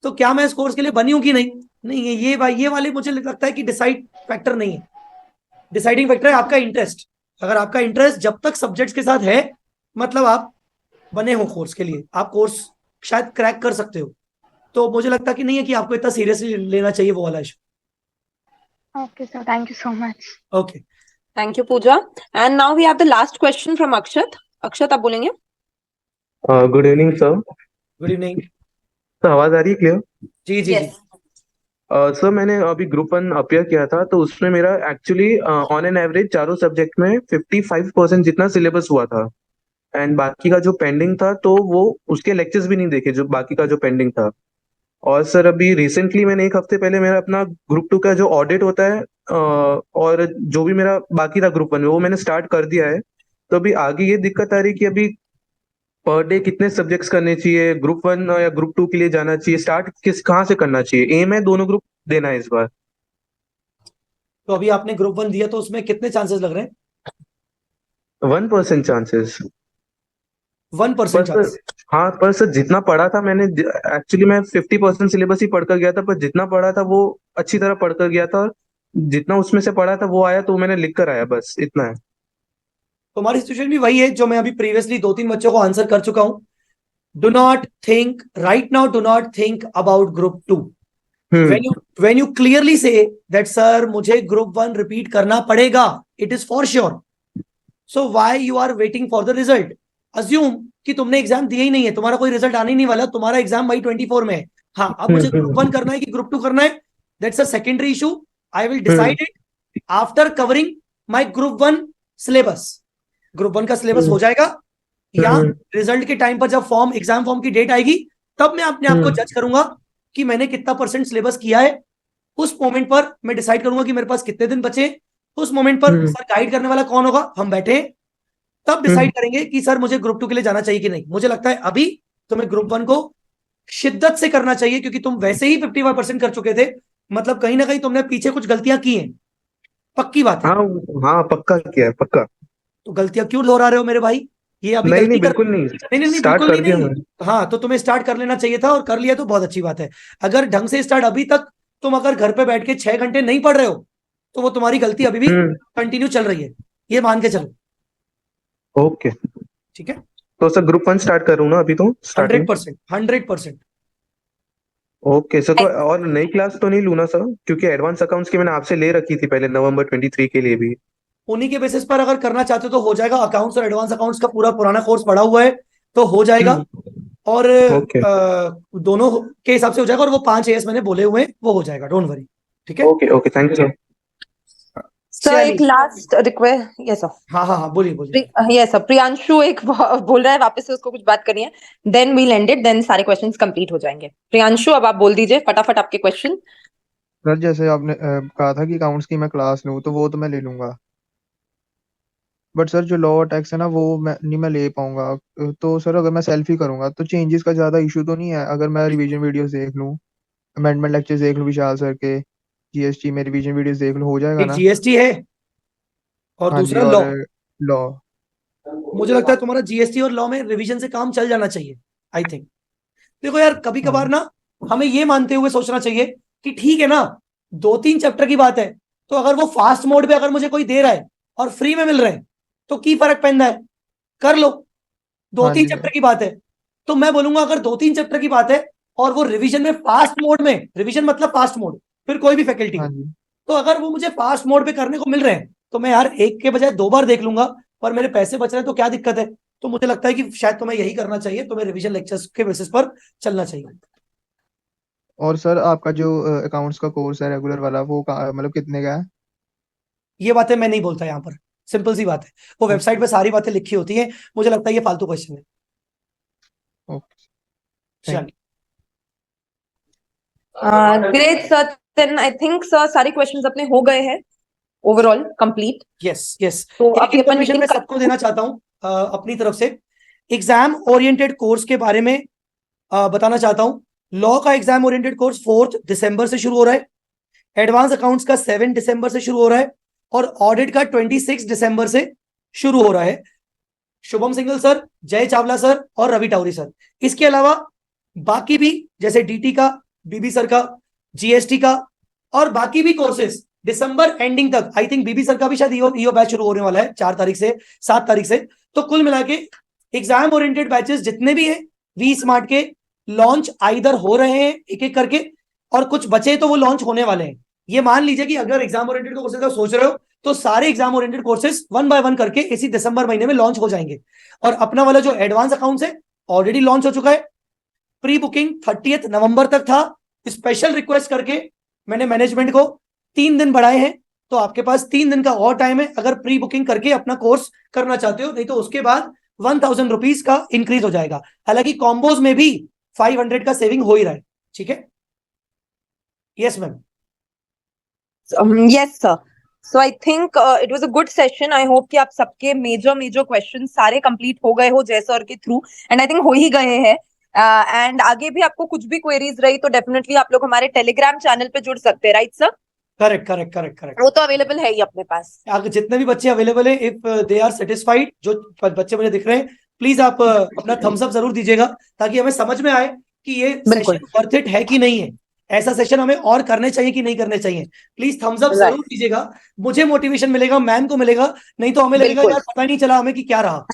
तो क्या मैं इस कोर्स के लिए बनी हूं कि नहीं, नहीं है ये भाई, ये वाले मुझे लगता है कि डिसाइड फैक्टर नहीं है। डिसाइडिंग फैक्टर है आपका इंटरेस्ट। अगर आपका इंटरेस्ट जब तक सब्जेक्ट्स के साथ है, मतलब आप बने हो कोर्स के लिए, आप कोर्स शायद क्रैक कर सकते हो। तो मुझे लगता कि नहीं है कि आपको इतना सीरियसली लेना चाहिए वो वाला issue. Okay, sir. Thank you so much. Okay, thank you Pooja. And now we have the last question from Akshat. Akshat आप बोलेंगे। Good evening sir. Good evening. Sir आवाज आ रही है क्लियर? जी जी जी। सर मैंने अभी ग्रुप 1 अपियर किया था, तो उसमें मेरा एक्चुअली ऑन एन एवरेज चारों सब्जेक्ट में 55% जितना सिलेबस हुआ था। एंड बाकी का जो पेंडिंग था, तो वो उसके लेक्चर्स भी नहीं देखे जो बाकी का जो पेंडिंग था। और सर अभी रिसेंटली मैंने एक हफ्ते पहले मेरा अपना ग्रुप 2 का जो ऑडिट होता है, और जो भी मेरा बाकी था ग्रुप 1 में, वो मैंने स्टार्ट कर दिया है। तो अभी आगे ये दिक्कत आ रही है कि अभी पर डे कितने सब्जेक्ट्स करने चाहिए, ग्रुप 1 या ग्रुप 2 के लिए जाना चाहिए, स्टार्ट कहाँ से करना चाहिए? एम है दोनों ग्रुप देना है इस बार। तो अभी आपने ग्रुप 1 दिया, तो उसमें कितने चांसेस लग रहे हैं? 1% चांसेस। 1% चांस? हाँ, पर सर जितना पढ़ा था मैंने, एक्चुअली मैं 50% सिलेबस ही पढ़कर गया था, पर जितना पढ़ा था वो अच्छी तरह पढ़कर गया था, और जितना उसमें से पढ़ा था वो आया तो मैंने लिख कर आया, बस इतना है। तो हमारी सिचुएशन भी वही है जो मैं अभी प्रीवियसली 2-3 बच्चों को आंसर कर चुका हूं। Do not think right now, do not think about group 2। when you clearly say that sir मुझे ग्रुप 1 रिपीट करना पड़ेगा, it is for sure, so why you are waiting for the result? assume कि तुमने एग्जाम दिया ही नहीं है, तुम्हारा कोई रिजल्ट आने ही नहीं वाला, तुम्हारा एग्जाम May 24 में है। हाँ, अब मुझे ग्रुप 1 करना है कि ग्रुप 2 करना है, that's a secondary issue. I will decide it after covering my group 1 syllabus. Group 1 का सिलेबस हो जाएगा, या रिजल्ट के टाइम पर जब फॉर्म, एग्जाम फॉर्म की डेट आएगी, तब मैं अपने आप को जज करूंगा कि मैंने कितना % सिलेबस किया है। उस मोमेंट पर मैं डिसाइड करूंगा कि मेरे पास कितने दिन बचे। उस मोमेंट पर सर गाइड करने वाला कौन होगा, हम बैठे, तब डिसाइड करेंगे कि सर मुझे ग्रुप 2 के लिए जाना चाहिए कि नहीं। मुझे लगता है अभी तुम्हें ग्रुप 1 को शिद्दत से करना चाहिए, क्योंकि तुम वैसे ही 55% कर चुके थे, मतलब कहीं ना कहीं तुमने पीछे कुछ गलतियां की हैं, पक्की बात है। हाँ हाँ, पक्का किया है, पक्का। तो गलतियां क्यों दोहरा रहे हो मेरे भाई? ये अभी नहीं गलती नहीं, बिल्कुल नहीं, नहीं, स्टार्ट बिल्कुल कर दिया मैंने। हाँ, तो तुम्हें स्टार्ट कर लेना चाहिए था, और कर लिया तो बहुत अच्छी बात है। अगर ढंग से स्टार्ट अभी तक तुम अगर घर पे बैठ के 6 घंटे नहीं पढ़ रहे हो, तो वो तुम्हारी गलती अभी भी कंटिन्यू चल रही है, ये मान के चलो। ओके, ठीक है। तो सर ग्रुप 1 स्टार्ट करूँ ना अभी? तो स्टार्टिंग 100%। Okay sir. तो और नई क्लास तो नहीं लूँ ना सर? क्योंकि एडवांस अकाउंट्स की मैंने आपसे ले रखी थी पहले, नवंबर 23 के लिए भी। उन्हीं के बेसिस पर अगर करना चाहते हो तो हो जाएगा। अकाउंट्स और एडवांस अकाउंट्स का पूरा पुराना कोर्स पड़ा हुआ है, तो हो जाएगा। और दोनों के हिसाब से हो जाएगा, और वो 5 AS मैंने बोले हुए हैं, वो हो जाएगा, डोंट वरी। ठीक है, okay okay, thank you sir. Sir एक लास्ट रिक्वेस्ट। Yes sir. हाँ, बोलिए। यस सर, प्रियांशु एक बोल रहा है वापस से, उसको कुछ बात करनी है, then we'll end it, then सारे क्वेश्चंस कंप्लीट हो जाएंगे। प्रियांशु अब आप बोल दीजिए फटाफट आपके क्वेश्चन। सर जैसे आपने कहा था कि अकाउंट्स की मैं क्लास लूँ, तो वो तो मैं ले लूंगा, बट सर जो लॉ और टैक्स है ना, वो मैं ले पाऊंगा। तो सर अगर मैं सेल्फ ही करूंगा तो चेंजेस का ज्यादा इशू तो नहीं है? अगर मैं रिवीजन वीडियोस देख लूँ, अमेंडमेंट लेक्चर्स देख लूँ विशाल सर के, जीएसटी में रिवीजन वीडियोस देख लूँ, हो जाएगा एक ना? जीएसटी है और हाँ जी, दूसरा लॉ। और लॉ। मुझे लगता है तुम्हारा जीएसटी और लॉ में रिवीजन से काम चल जाना चाहिए, आई थिंक। देखो यार, कभी कभार ना हमें ये मानते हुए सोचना चाहिए कि ठीक है ना, 2-3 चैप्टर की बात है, तो अगर वो फास्ट मोड पे अगर मुझे कोई दे रहा है और फ्री में मिल रहे हैं, तो की फर्क पैंदा है, कर लो। 2-3 चैप्टर की बात है, तो मैं बोलूंगा अगर 2-3 चैप्टर की बात है और वो रिवीजन में फास्ट मोड में, रिवीजन मतलब फास्ट मोड, फिर कोई भी फैकल्टी, तो अगर वो मुझे फास्ट मोड पे करने को मिल रहे हैं, तो मैं यार एक के बजाय 2 बार देख लूंगा, पर मेरे पैसे बच रहे हैं तो क्या दिक्कत है? तो मुझे लगता है कि शायद तुम्हें यही करना चाहिए, तुम्हें रिवीजन लेक्चर्स के बेसिस पर चलना चाहिए। और सर आपका जो अकाउंट्स का कोर्स है रेगुलर वाला वो मतलब कितने का है? ये बातें मैं नहीं बोलता यहाँ पर, सिंपल सी बात है, वो वेबसाइट पे सारी बातें लिखी होती है, मुझे लगता है ये फालतू क्वेश्चन है। चलिए great sir, then I think sir सारे क्वेश्चंस अपने हो गए हैं ओवरऑल कंप्लीट। यस यस, तो एक अभी अपन इन्फॉर्मेशन मीटिंग मैं सबको देना चाहता हूँ अपनी तरफ से। एग्जाम ओरिएंटेड कोर्स के बारे में बताना चाहता हूँ। लॉ का एग्जाम ओरिएंटेड कोर्स 4 दिसंबर से शुरू हो रहा है, एडवांस अकाउंट्स का 7 दिसंबर से शुरू हो रहा है, और ऑडिट का 26 दिसंबर से शुरू हो रहा है। शुभम सिंगल सर, जय चावला सर और रवि टाउरी सर। इसके अलावा बाकी भी जैसे डीटी का, बीबी सर का, जीएसटी का और बाकी भी कोर्सेज दिसंबर एंडिंग तक, आई थिंक बीबी सर का भी शायद ईओ बैच शुरू होने वाला है 4 तारीख से 7 तारीख से। तो कुल मिला के एग्जाम ओरिएंटेड बैचेस जितने भी है वी स्मार्ट के लॉन्च आइदर हो रहे हैं एक एक करके, और कुछ बचे तो वो लॉन्च होने वाले हैं। ये मान लीजिए कि अगर एग्जाम ओरिएंटेड कोर्सेज का सोच रहे हो तो सारे एग्जाम ओरिएंटेड कोर्सेज 1 बाय 1 करके इसी दिसंबर महीने में लॉन्च हो जाएंगे। और अपना वाला जो एडवांस अकाउंट्स है ऑलरेडी लॉन्च हो चुका है, प्री बुकिंग 30 नवंबर तक था। स्पेशल रिक्वेस्ट करके मैंने मैनेजमेंट को 3 दिन बढ़ाए हैं, तो आपके पास 3 दिन का और टाइम है अगर प्री बुकिंग करके अपना कोर्स करना चाहते हो, नहीं तो उसके बाद 1000 रुपीज का इंक्रीज हो जाएगा। हालांकि कॉम्बोज में भी 500 का सेविंग हो ही रहा है, ठीक है। Yes ma'am. Yes sir, so I think it was a good session. I hope कि आप सबके मेजर क्वेश्चन सारे कंप्लीट हो गए हो जय सर के थ्रू, एंड आई थिंक हो ही गए हैं। एंड आगे भी आपको कुछ भी क्वेरीज रही तो डेफिनेटली आप लोग हमारे टेलीग्राम चैनल पे जुड़ सकते हैं, राइट सर? करेक्ट। वो तो अवेलेबल है ही अपने पास। आगे जितने भी बच्चे अवेलेबल है, इफ दे आर सेटिस्फाइड, जो बच्चे मुझे दिख रहे हैं, प्लीज आप अपना थम्स अप जरूर दीजिएगा ताकि हमें समझ में आए कि ये सेशन वर्थ इट है कि नहीं है, ऐसा सेशन हमें और करने चाहिए कि नहीं करने चाहिए। प्लीज थम्स अप जरूर दीजिएगा, मुझे मोटिवेशन मिलेगा, मैम को मिलेगा, नहीं तो हमें लगेगा यार पता नहीं चला हमें कि क्या रहा।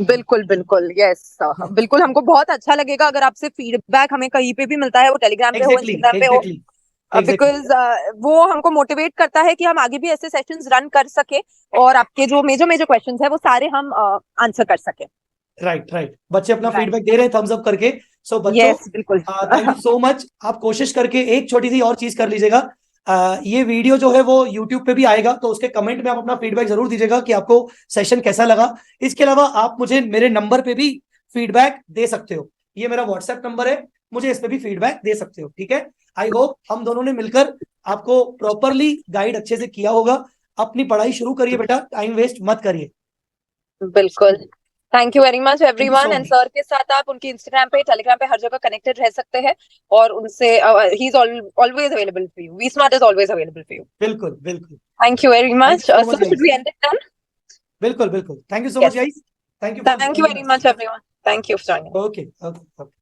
बिल्कुल यस बिल्कुल, हमको बहुत अच्छा लगेगा अगर आपसे फीडबैक हमें कहीं पे भी मिलता है, वो टेलीग्राम पे हो, इंस्टाग्राम पे हो, बिकॉज वो हमको मोटिवेट करता है कि हम आगे भी ऐसे सेशंस रन कर सके और आपके जो मेजर क्वेश्चंस है वो सारे हम आंसर कर सके। राइट, बच्चे अपना फीडबैक दे रहे हैं थम्स अप करके। सो बच्चों बिल्कुल थैंक यू सो मच। आप कोशिश करके एक छोटी सी और चीज कर लीजिएगा, ये वीडियो जो है वो YouTube पे भी आएगा, तो उसके कमेंट में आप अपना फीडबैक जरूर दीजिएगा कि आपको सेशन कैसा लगा। इसके अलावा आप मुझे मेरे नंबर पे भी फीडबैक दे सकते हो, ये मेरा व्हाट्सएप नंबर है, मुझे इस पे भी फीडबैक दे सकते हो, ठीक है। आई होप हम दोनों ने मिलकर आपको प्रॉपरली गाइड अच्छे से किया होगा। अपनी पढ़ाई शुरू करिए बेटा, टाइम वेस्ट मत करिए। बिल्कुल, thank you very much everyone. And sir के साथ आप उनके इंस्टाग्राम पे, टेलीग्राम पे हर जगह कनेक्टेड रह सकते हैं और उनसे he is always available for you, V Smart is always available for you. बिल्कुल thank you very much. So should we end it then? बिल्कुल, thank you so much guys, thank you very much everyone, thank you for joining. Okay.